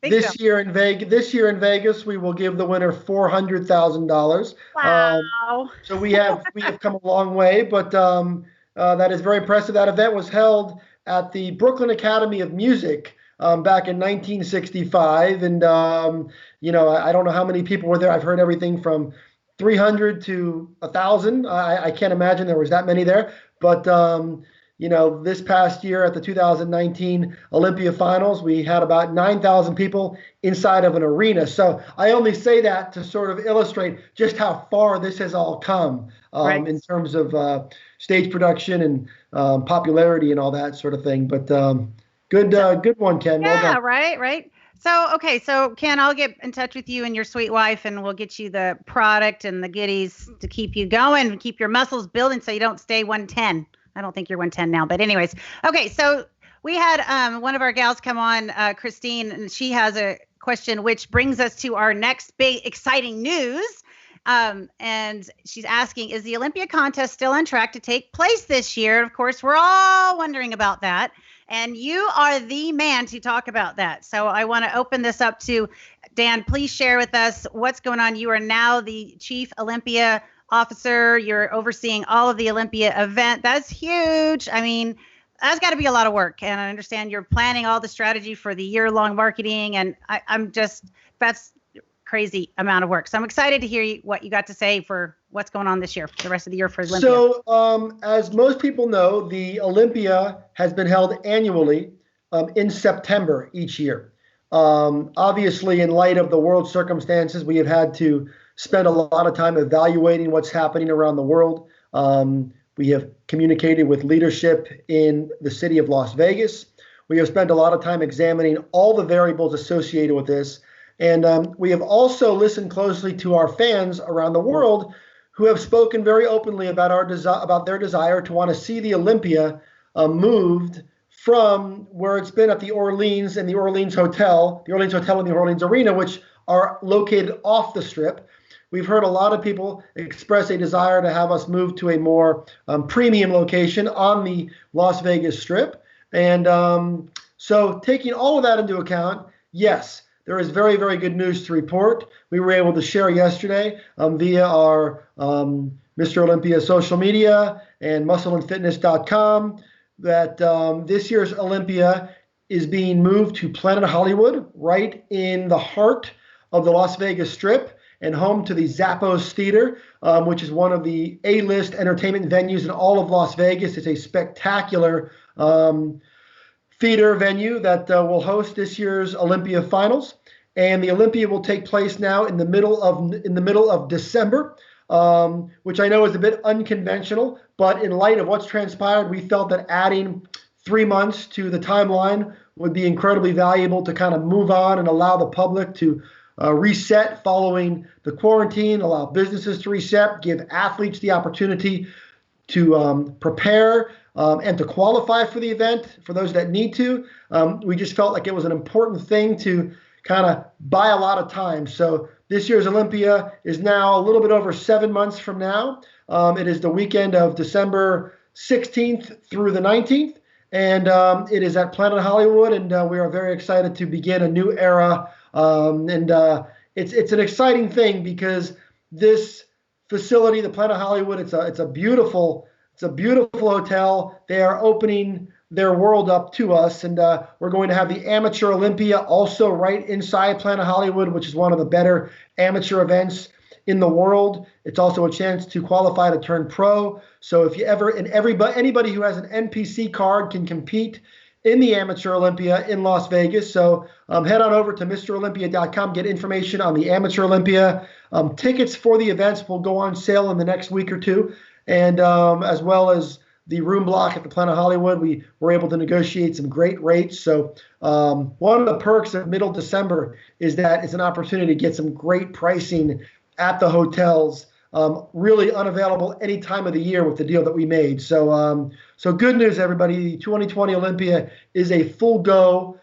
This year in Vegas, we will give the winner $400,000. Wow! So we have come a long way, but that is very impressive. That event was held at the Brooklyn Academy of Music back in 1965, and I don't know how many people were there. I've heard everything from 300 to 1,000. I can't imagine there was that many there, but this past year at the 2019 Olympia Finals, we had about 9,000 people inside of an arena. So I only say that to sort of illustrate just how far this has all come in terms of stage production and popularity and all that sort of thing. But good one, Ken. Yeah, well done. right. So Ken, I'll get in touch with you and your sweet wife, and we'll get you the product and the goodies to keep you going and keep your muscles building so you don't stay 110. I don't think you're 110 now, but anyways. Okay, so we had one of our gals come on, Christine, and she has a question, which brings us to our next big exciting news. And she's asking, is the Olympia contest still on track to take place this year? Of course, we're all wondering about that. And you are the man to talk about that. So I want to open this up to Dan. Please share with us what's going on. You are now the Chief Olympia Officer. You're overseeing all of the Olympia event. That's huge. I mean, that's got to be a lot of work. And I understand you're planning all the strategy for the year-long marketing. And that's crazy amount of work. So I'm excited to hear what you got to say for what's going on this year, the rest of the year for Olympia. So as most people know, the Olympia has been held annually in September each year. Obviously, in light of the world circumstances, we have had to spend a lot of time evaluating what's happening around the world. We have communicated with leadership in the city of Las Vegas. We have spent a lot of time examining all the variables associated with this. And we have also listened closely to our fans around the world who have spoken very openly about their desire to want to see the Olympia moved from where it's been at the Orleans and the Orleans Hotel and the Orleans Arena, which are located off the Strip. We've heard a lot of people express a desire to have us move to a more premium location on the Las Vegas Strip. And so taking all of that into account, yes, there is very, very good news to report. We were able to share yesterday via our Mr. Olympia social media and muscleandfitness.com that this year's Olympia is being moved to Planet Hollywood, right in the heart of the Las Vegas Strip and home to the Zappos Theater, which is one of the A-list entertainment venues in all of Las Vegas. It's a spectacular theater venue that will host this year's Olympia finals, and the Olympia will take place now in the middle of December, which I know is a bit unconventional, but in light of what's transpired, we felt that adding 3 months to the timeline would be incredibly valuable to kind of move on and allow the public to reset following the quarantine, allow businesses to reset, give athletes the opportunity to prepare and to qualify for the event for those that need to. We just felt like it was an important thing to kind of buy a lot of time. So this year's Olympia is now a little bit over 7 months from now. It is the weekend of December 16th through the 19th. And it is at Planet Hollywood. And we are very excited to begin a new era. It's an exciting thing because this facility, the Planet Hollywood, it's a beautiful hotel. They are opening their world up to us, and we're going to have the Amateur Olympia also right inside Planet Hollywood, which is one of the better amateur events in the world. It's also a chance to qualify to turn pro. So if you anybody who has an NPC card can compete in the Amateur Olympia in Las Vegas. So head on over to MrOlympia.com, get information on the Amateur Olympia. Tickets for the events will go on sale in the next week or two. And as well as the room block at the Planet Hollywood, we were able to negotiate some great rates. So one of the perks of middle December is that it's an opportunity to get some great pricing at the hotels, really unavailable any time of the year with the deal that we made. So so good news, everybody. The 2020 Olympia is a full go.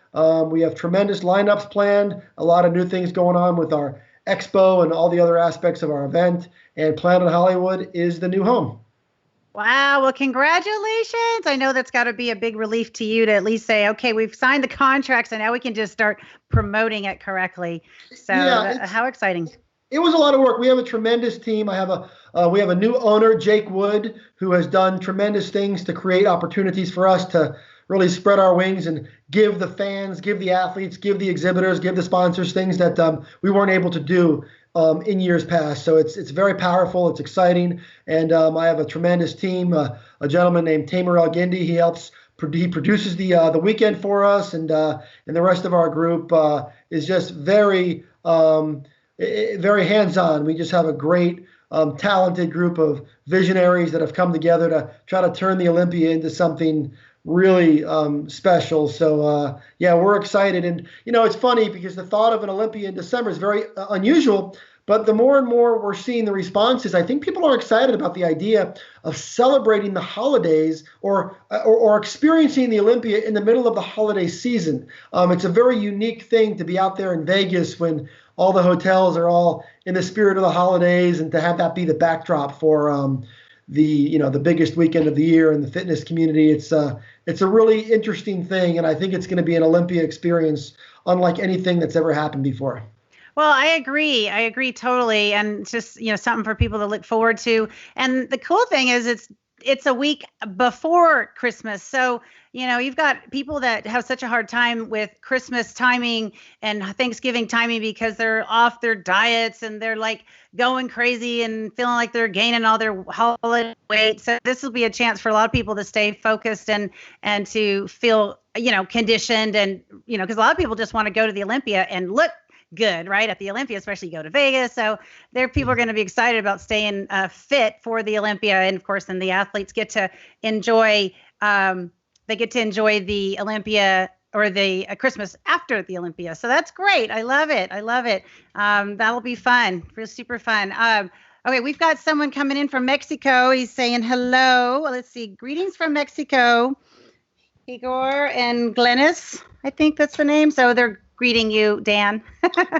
We have tremendous lineups planned, a lot of new things going on with our expo and all the other aspects of our event, and Planet Hollywood is the new home. Wow. Well, congratulations. I know that's got to be a big relief to you to at least say, okay, we've signed the contracts and now we can just start promoting it correctly. So how exciting. It was a lot of work. We have a tremendous team. We have a new owner, Jake Wood, who has done tremendous things to create opportunities for us to really spread our wings and give the fans, give the athletes, give the exhibitors, give the sponsors things that we weren't able to do in years past. So it's very powerful. It's exciting. And I have a tremendous team, a gentleman named Tamer El-Gindi. He produces the weekend for us, and the rest of our group is just very hands-on. We just have a great, talented group of visionaries that have come together to try to turn the Olympia into something really special. So we're excited. And it's funny because the thought of an Olympia in December is very unusual, but the more and more we're seeing the responses, I think people are excited about the idea of celebrating the holidays or experiencing the Olympia in the middle of the holiday season. It's a very unique thing to be out there in Vegas when all the hotels are all in the spirit of the holidays, and to have that be the backdrop for the biggest weekend of the year in the fitness community. It's a really interesting thing, and I think it's going to be an Olympia experience unlike anything that's ever happened before. Well, I agree. I agree totally. And it's just, something for people to look forward to. And the cool thing is it's a week before Christmas. So, you've got people that have such a hard time with Christmas timing and Thanksgiving timing because they're off their diets and they're like going crazy and feeling like they're gaining all their holiday weight. So this will be a chance for a lot of people to stay focused and to feel, conditioned and, because a lot of people just want to go to the Olympia and look good, right? At the Olympia, especially go to Vegas. So people are going to be excited about staying fit for the Olympia. And of course, then the athletes get to enjoy, the Olympia or the Christmas after the Olympia. So that's great. I love it. That'll be fun. Real super fun. Okay, we've got someone coming in from Mexico. He's saying hello. Let's see. Greetings from Mexico. Igor and Glennis, I think that's the name. So they're greeting you, Dan.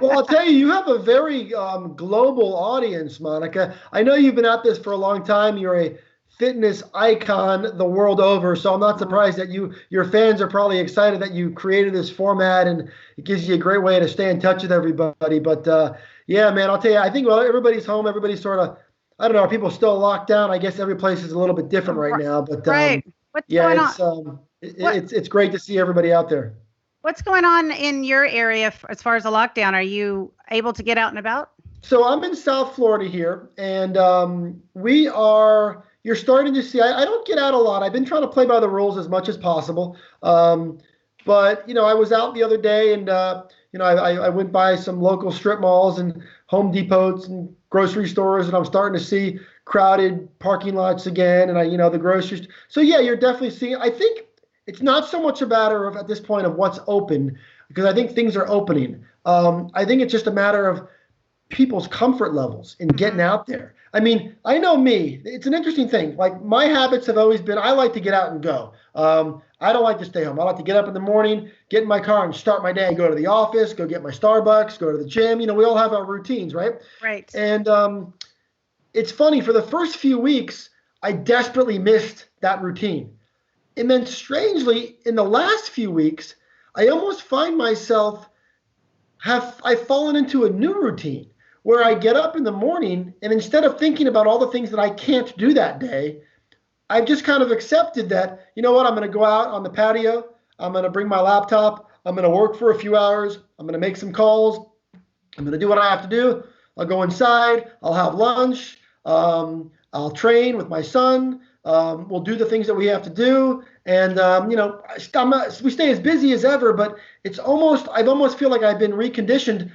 Well, I'll tell you, you have a very global audience, Monica. I know you've been at this for a long time. You're a fitness icon the world over, so I'm not surprised that your fans are probably excited that you created this format, and it gives you a great way to stay in touch with everybody. But yeah, man, I'll tell you, I think everybody's home. Everybody's sort of, I don't know, are people still locked down? I guess every place is a little bit different right now. But right. What's going on? It's great to see everybody out there. What's going on in your area as far as the lockdown? Are you able to get out and about? So I'm in South Florida here, and you're starting to see, I don't get out a lot. I've been trying to play by the rules as much as possible. But, I was out the other day and, I went by some local strip malls and Home Depots and grocery stores, and I'm starting to see crowded parking lots again. And the groceries. So yeah, you're definitely seeing, I think, it's not so much a matter of, at this point, of what's open, because I think things are opening. I think it's just a matter of people's comfort levels in getting out there. I mean, I know me. It's an interesting thing. Like, my habits have always been, I like to get out and go. I don't like to stay home. I like to get up in the morning, get in my car and start my day, go to the office, go get my Starbucks, go to the gym. We all have our routines, right? Right. And it's funny, for the first few weeks, I desperately missed that routine. And then strangely, in the last few weeks, I almost find myself I've fallen into a new routine where I get up in the morning, and instead of thinking about all the things that I can't do that day, I've just kind of accepted that, I'm going to go out on the patio. I'm going to bring my laptop. I'm going to work for a few hours. I'm going to make some calls. I'm going to do what I have to do. I'll go inside. I'll have lunch. I'll train with my son. We'll do the things that we have to do. And, we stay as busy as ever, but I almost feel like I've been reconditioned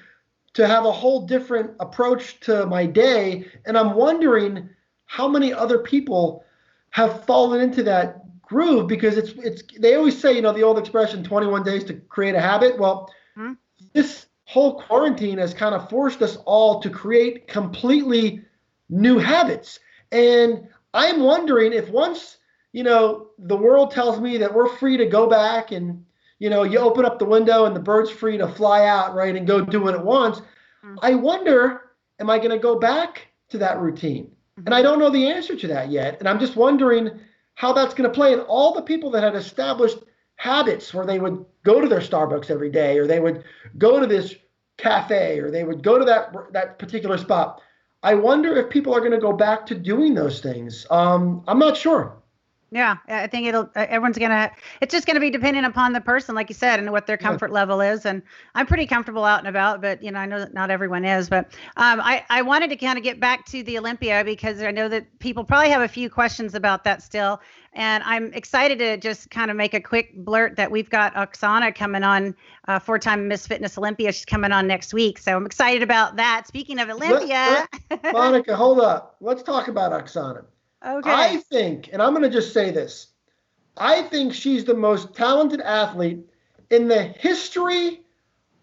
to have a whole different approach to my day. And I'm wondering how many other people have fallen into that groove, because they always say, the old expression, 21 days to create a habit. Well, this whole quarantine has kind of forced us all to create completely new habits. And I'm wondering if once, the world tells me that we're free to go back and, you open up the window and the bird's free to fly out, right, and go do what it wants. I wonder, am I going to go back to that routine? And I don't know the answer to that yet. And I'm just wondering how that's going to play. And all the people that had established habits where they would go to their Starbucks every day, or they would go to this cafe, or they would go to that particular spot. I wonder if people are going to go back to doing those things. I'm not sure. Yeah, I think it's just going to be dependent upon the person, like you said, and what their comfort level is. And I'm pretty comfortable out and about, but, I know that not everyone is. But I wanted to kind of get back to the Olympia, because I know that people probably have a few questions about that still. And I'm excited to just kind of make a quick blurt that we've got Oksana coming on, 4-time Miss Fitness Olympia. She's coming on next week. So I'm excited about that. Speaking of Olympia. Monica, hold up. Let's talk about Oksana. Okay. I think, and I'm going to just say this, I think she's the most talented athlete in the history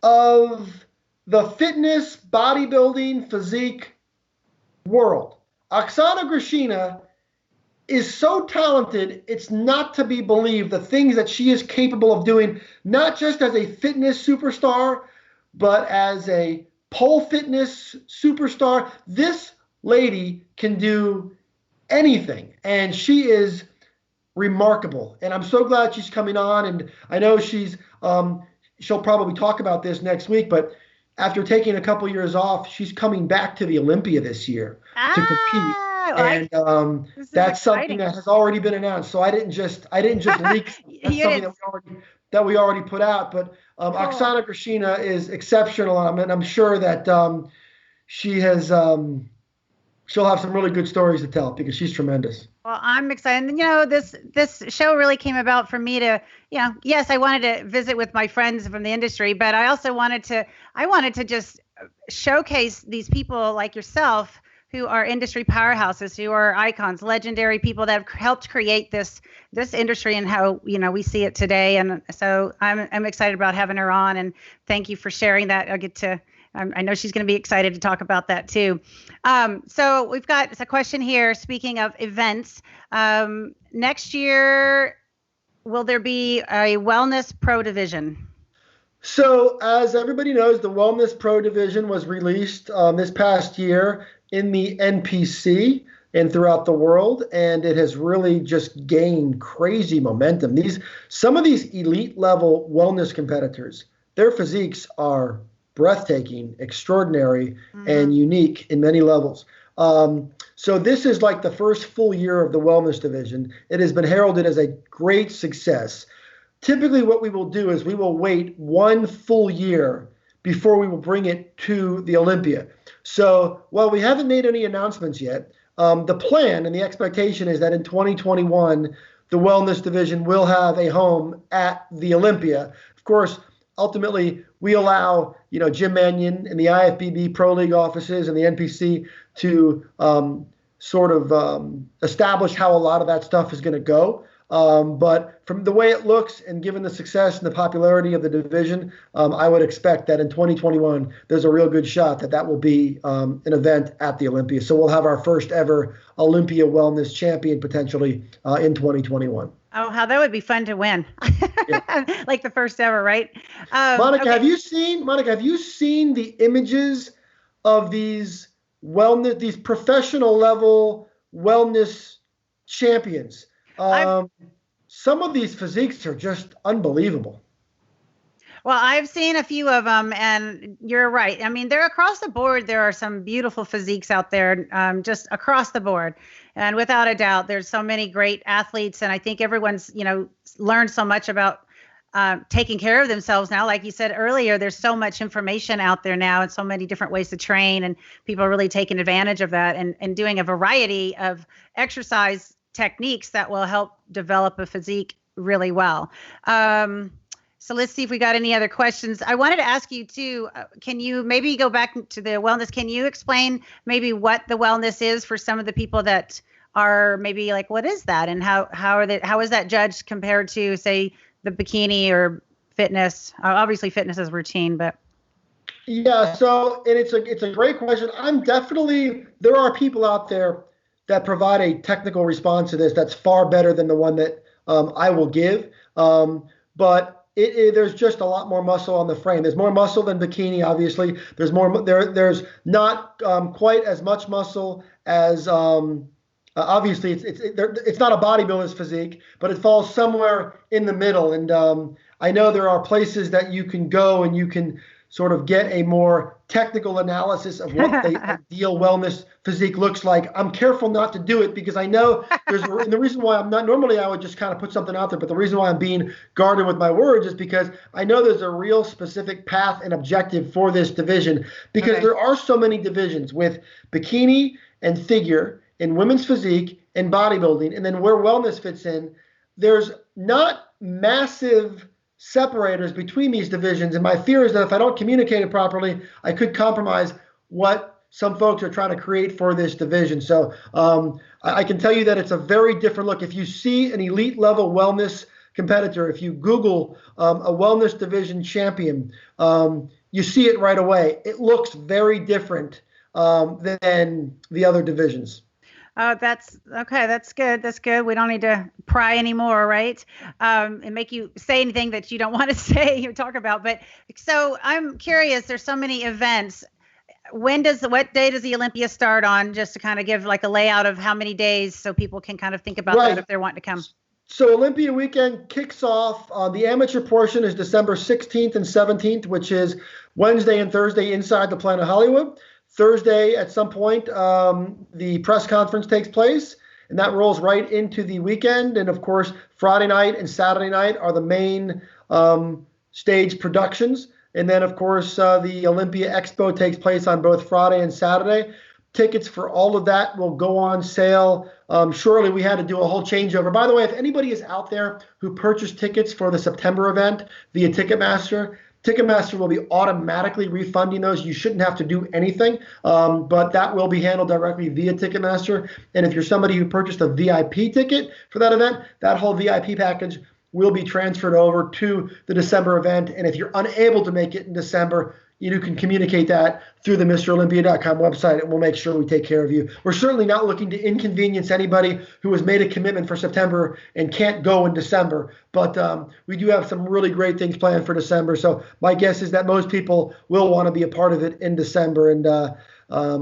of the fitness, bodybuilding, physique world. Oksana Grishina is so talented, it's not to be believed, the things that she is capable of doing, not just as a fitness superstar, but as a pole fitness superstar. This lady can do anything. And she is remarkable. And I'm so glad she's coming on. And I know she'll probably talk about this next week, but after taking a couple years off, she's coming back to the Olympia this year to compete. And that's something that has already been announced. So I didn't just leak. That's something that we already put out. But Oksana Grishina is exceptional, and I'm sure that she'll have some really good stories to tell because she's tremendous. Well, I'm excited. And, this show really came about for me to, yes, I wanted to visit with my friends from the industry, but I also wanted to just showcase these people like yourself who are industry powerhouses, who are icons, legendary people that have helped create this industry and how, we see it today. And so I'm excited about having her on, and thank you for sharing that. I know she's going to be excited to talk about that too. So we've got a question here. Speaking of events, next year, will there be a Wellness Pro division? So as everybody knows, the Wellness Pro division was released this past year in the NPC and throughout the world, and it has really just gained crazy momentum. Some of these elite level wellness competitors, their physiques are breathtaking, extraordinary, and unique in many levels. So this is like the first full year of the wellness division. It has been heralded as a great success. Typically what we will do is we will wait 1 full year before we will bring it to the Olympia. So while we haven't made any announcements yet, the plan and the expectation is that in 2021, the wellness division will have a home at the Olympia. Of course, ultimately, we allow Jim Mannion and the IFBB Pro League offices and the NPC to establish how a lot of that stuff is going to go. But from the way it looks and given the success and the popularity of the division, I would expect that in 2021, there's a real good shot that will be an event at the Olympia. So we'll have our first ever Olympia Wellness Champion potentially in 2021. Oh, how that would be fun to win. Yeah. Like the first ever, right? Monica, have you seen the images of these professional level wellness champions? Some of these physiques are just unbelievable. Well, I've seen a few of them, and you're right. I mean, they're across the board. There are some beautiful physiques out there, just across the board. And without a doubt, there's so many great athletes, and I think everyone's, learned so much about taking care of themselves now. Like you said earlier, there's so much information out there now and so many different ways to train, and people are really taking advantage of that and doing a variety of exercise techniques that will help develop a physique really well. So let's see if we got any other questions. I wanted to ask you too, can you maybe go back to the wellness? Can you explain maybe what the wellness is for some of the people that are maybe like, what is that? And how is that judged compared to, say, the bikini or fitness? Obviously fitness is routine, but. Yeah, so, and it's a great question. There are people out there that provide a technical response to this that's far better than the one that I will give. But there's just a lot more muscle on the frame. There's more muscle than bikini, obviously. There's not quite as much muscle as obviously it's not a bodybuilder's physique, but it falls somewhere in the middle. And I know there are places that you can go and you can sort of get a more technical analysis of what the ideal wellness physique looks like. I'm careful not to do it because I know and the reason why I'm not, normally I would just kind of put something out there, but the reason why I'm being guarded with my words is because I know there's a real specific path and objective for this division, because there are so many divisions with bikini and figure and women's physique and bodybuilding, and then where wellness fits in, there's not massive separators between these divisions. And my fear is that if I don't communicate it properly, I could compromise what some folks are trying to create for this division. So I can tell you that it's a very different look. If you see an elite level wellness competitor, if you Google a wellness division champion, you see it right away. It looks very different than the other divisions. Oh, that's okay. That's good. That's good. We don't need to pry anymore, right? And make you say anything that you don't want to say or talk about. But so I'm curious, there's so many events. what day does the Olympia start on? Just to kind of give like a layout of how many days so people can kind of think about that if they're wanting to come. So Olympia weekend kicks off. The amateur portion is December 16th and 17th, which is Wednesday and Thursday inside the Planet Hollywood. Thursday at some point, the press conference takes place, and that rolls right into the weekend. And of course, Friday night and Saturday night are the main stage productions. And then, of course, the Olympia Expo takes place on both Friday and Saturday. Tickets for all of that will go on sale shortly. We had to do a whole changeover. By the way, if anybody is out there who purchased tickets for the September event via Ticketmaster, Ticketmaster will be automatically refunding those. You shouldn't have to do anything, but that will be handled directly via Ticketmaster. And if you're somebody who purchased a VIP ticket for that event, that whole VIP package will be transferred over to the December event. And if you're unable to make it in December, you can communicate that through the MrOlympia.com website, and we'll make sure we take care of you. We're certainly not looking to inconvenience anybody who has made a commitment for September and can't go in December. But we do have some really great things planned for December. So my guess is that most people will want to be a part of it in December, and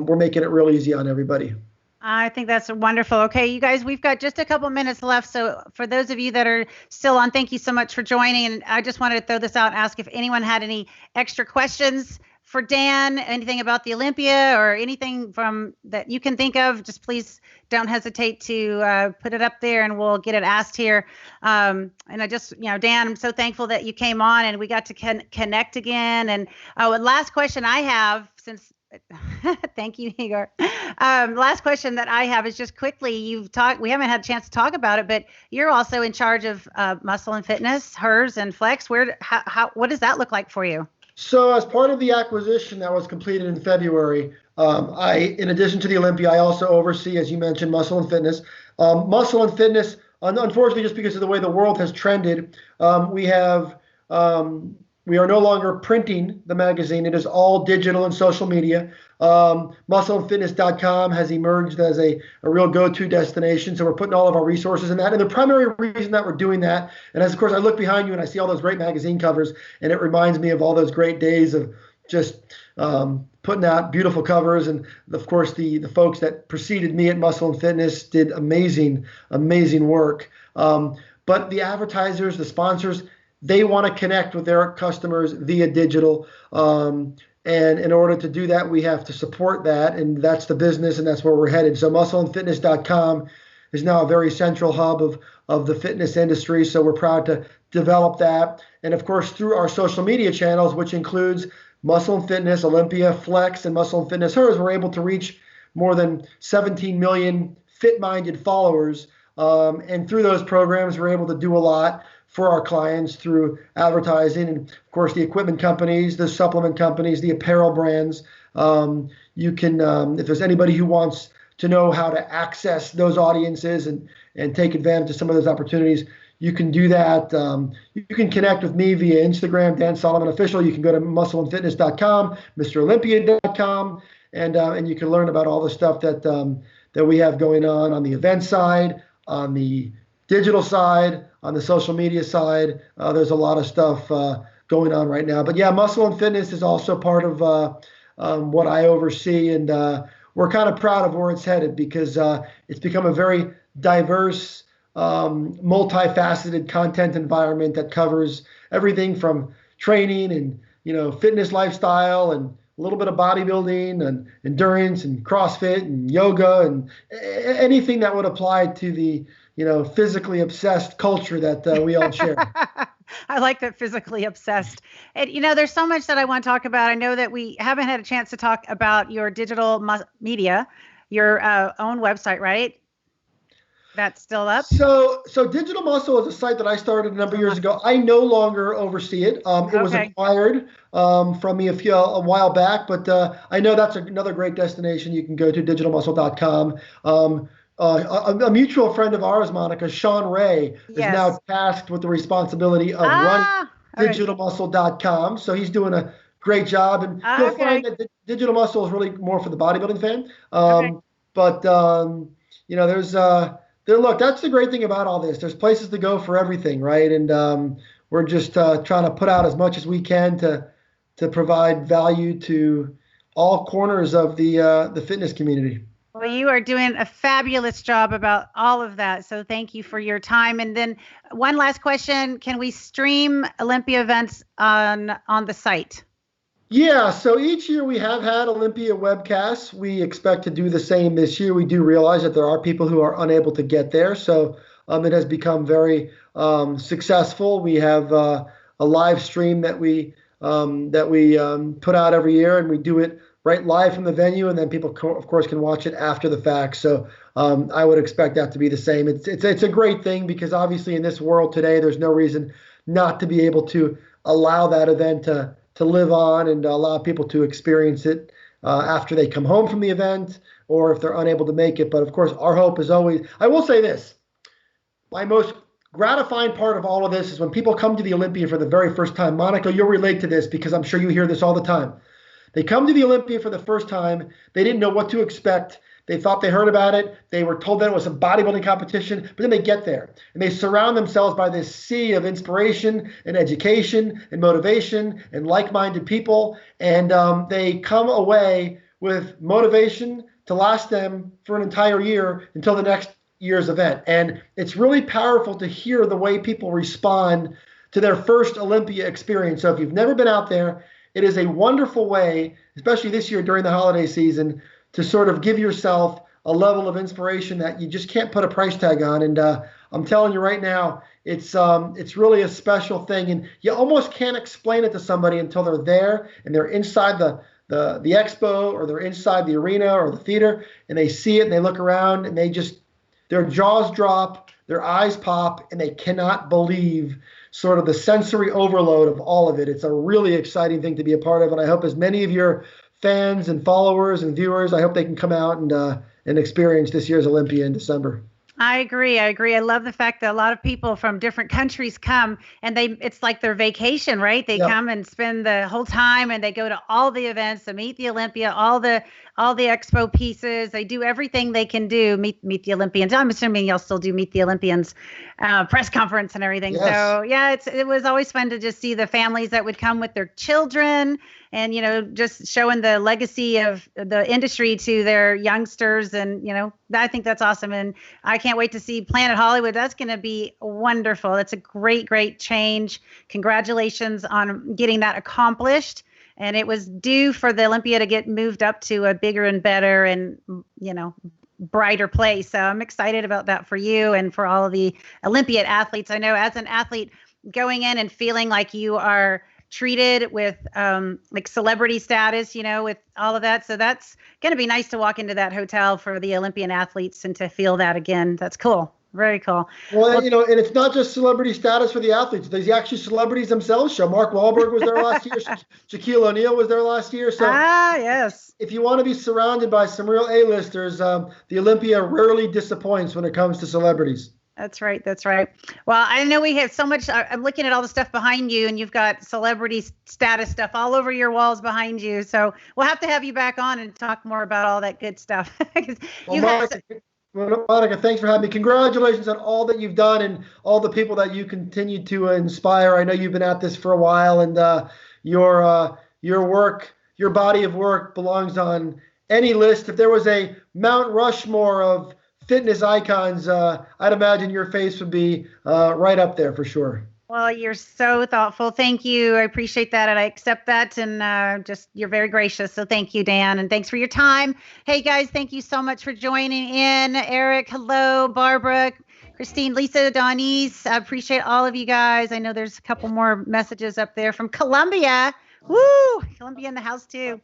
we're making it real easy on everybody. I think that's wonderful. Okay, you guys, we've got just a couple minutes left. So for those of you that are still on, thank you so much for joining. And I just wanted to throw this out and ask if anyone had any extra questions for Dan, anything about the Olympia or anything from that you can think of. Just please don't hesitate to put it up there and we'll get it asked here. And I just, Dan, I'm so thankful that you came on and we got to connect again. And last question I have, since thank you, Igor. Last question that I have is just quickly, we haven't had a chance to talk about it, but you're also in charge of Muscle and Fitness, hers and Flex. What does that look like for you? So as part of the acquisition that was completed in February, in addition to the Olympia, I also oversee, as you mentioned, Muscle and Fitness. Muscle and Fitness, unfortunately, just because of the way the world has trended, we are no longer printing the magazine. It is all digital and social media. MuscleandFitness.com has emerged as a real go-to destination. So we're putting all of our resources in that. And the primary reason that we're doing that, and as of course I look behind you and I see all those great magazine covers, and it reminds me of all those great days of just putting out beautiful covers. And of course, the folks that preceded me at Muscle and Fitness did amazing, amazing work. But the advertisers, the sponsors, they want to connect with their customers via digital. And in order to do that, we have to support that. And that's the business, and that's where we're headed. So muscleandfitness.com is now a very central hub of the fitness industry. So we're proud to develop that. And of course, through our social media channels, which includes Muscle and Fitness, Olympia, Flex, and Muscle and Fitness Hers, we're able to reach more than 17 million fit-minded followers. And through those programs, we're able to do a lot for our clients through advertising, and of course the equipment companies, the supplement companies, the apparel brands. You can, if there's anybody who wants to know how to access those audiences and take advantage of some of those opportunities, you can do that. You can connect with me via Instagram, Dan Solomon Official. You can go to muscleandfitness.com, MrOlympia.com, and you can learn about all the stuff that we have going on the event side, on the digital side, on the social media side. There's a lot of stuff going on right now. But yeah, Muscle and Fitness is also part of what I oversee, and we're kind of proud of where it's headed because it's become a very diverse, multifaceted content environment that covers everything from training and fitness lifestyle and a little bit of bodybuilding and endurance and CrossFit and yoga and anything that would apply to the physically obsessed culture that we all share. I like that, physically obsessed. And there's so much that I want to talk about. I know that we haven't had a chance to talk about your digital media, your own website, right? That's still up? So Digital Muscle is a site that I started a number of years ago. I no longer oversee it. It was acquired from me a while back, but I know that's another great destination you can go to, digitalmuscle.com. A mutual friend of ours, Monica, Sean Ray, is now tasked with the responsibility of running digitalmuscle.com. So he's doing a great job. And you'll find that Digital Muscle is really more for the bodybuilding fan. But, look, that's the great thing about all this. There's places to go for everything, right? And we're just trying to put out as much as we can to provide value to all corners of the fitness community. Well, you are doing a fabulous job about all of that. So thank you for your time. And then one last question. Can we stream Olympia events on the site? Yeah, so each year we have had Olympia webcasts. We expect to do the same this year. We do realize that there are people who are unable to get there. So it has become very successful. We have a live stream that we put out every year, and we do it right live from the venue, and then people, of course, can watch it after the fact. So I would expect that to be the same. It's a great thing because obviously in this world today, there's no reason not to be able to allow that event to live on and allow people to experience it after they come home from the event or if they're unable to make it. But of course, our hope is always, I will say this, my most gratifying part of all of this is when people come to the Olympia for the very first time. Monica, you'll relate to this because I'm sure you hear this all the time. They come to the Olympia for the first time. They didn't know what to expect. They thought they heard about it. They were told that it was a bodybuilding competition, but then they get there and they surround themselves by this sea of inspiration and education and motivation and like-minded people. And they come away with motivation to last them for an entire year until the next year's event. And it's really powerful to hear the way people respond to their first Olympia experience. So if you've never been out there, it is a wonderful way, especially this year during the holiday season, to sort of give yourself a level of inspiration that you just can't put a price tag on. And I'm telling you right now, it's really a special thing. And you almost can't explain it to somebody until they're there and they're inside the expo or they're inside the arena or the theater and they see it and they look around and their jaws drop, their eyes pop, and they cannot believe sort of the sensory overload of all of it. It's a really exciting thing to be a part of, and I hope as many of your fans and followers and viewers, I hope they can come out and experience this year's Olympia in December. I agree. I love the fact that a lot of people from different countries come and it's like their vacation, right? They come and spend the whole time and they go to all the events to meet the Olympia, all the expo pieces. They do everything they can do, meet the Olympians. I'm assuming y'all still do meet the Olympians press conference and everything. Yes. So yeah, it was always fun to just see the families that would come with their children and, just showing the legacy of the industry to their youngsters. And, I think that's awesome. And I can't wait to see Planet Hollywood. That's going to be wonderful. That's a great, great change. Congratulations on getting that accomplished. And it was due for the Olympia to get moved up to a bigger and better and, brighter place. So I'm excited about that for you and for all of the Olympiad athletes. I know as an athlete going in and feeling like you are treated with like celebrity status, with all of that. So that's going to be nice to walk into that hotel for the Olympian athletes and to feel that again. That's cool. Very cool. Well, and it's not just celebrity status for the athletes. There's actually celebrities themselves. So Mark Wahlberg was there last year. Shaquille O'Neal was there last year. So yes. If you want to be surrounded by some real A-listers, the Olympia rarely disappoints when it comes to celebrities. That's right. That's right. Well, I know we have so much. I'm looking at all the stuff behind you, and you've got celebrity status stuff all over your walls behind you. So we'll have to have you back on and talk more about all that good stuff. Monica, thanks for having me. Congratulations on all that you've done and all the people that you continue to inspire. I know you've been at this for a while, and your work, your body of work belongs on any list. If there was a Mount Rushmore of fitness icons, I'd imagine your face would be right up there for sure. Well, you're so thoughtful. Thank you. I appreciate that. And I accept that. And you're very gracious. So thank you, Dan. And thanks for your time. Hey, guys, thank you so much for joining in. Eric, hello. Barbara, Christine, Lisa, Donise. I appreciate all of you guys. I know there's a couple more messages up there from Colombia. Woo! Colombia in the house, too.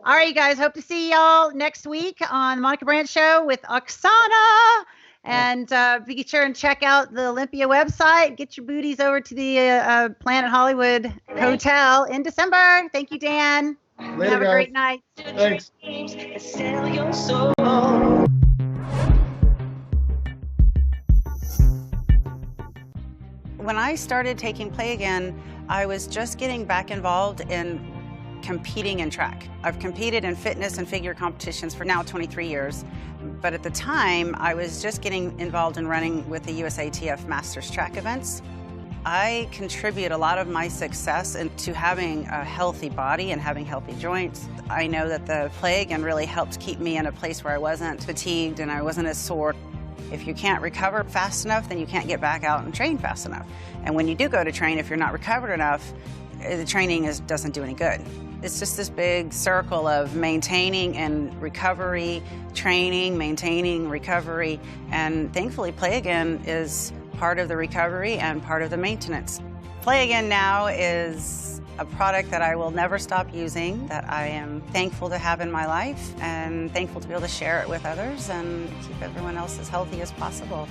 All right, you guys. Hope to see y'all next week on the Monica Brant Show with Oksana. And be sure and check out the Olympia website. Get your booties over to the Planet Hollywood Hotel in December. Thank you, Dan. Later, have a guys. great night. Thanks. When I started taking play again, I was just getting back involved in competing in track. I've competed in fitness and figure competitions for now 23 years, but at the time I was just getting involved in running with the USATF Masters track events. I contribute a lot of my success into having a healthy body and having healthy joints. I know that the Play Again really helped keep me in a place where I wasn't fatigued and I wasn't as sore. If you can't recover fast enough, then you can't get back out and train fast enough. And when you do go to train, if you're not recovered enough, the training doesn't do any good. It's just this big circle of maintaining and recovery, training, maintaining, recovery, and thankfully Play Again is part of the recovery and part of the maintenance. Play Again now is a product that I will never stop using, that I am thankful to have in my life and thankful to be able to share it with others and keep everyone else as healthy as possible.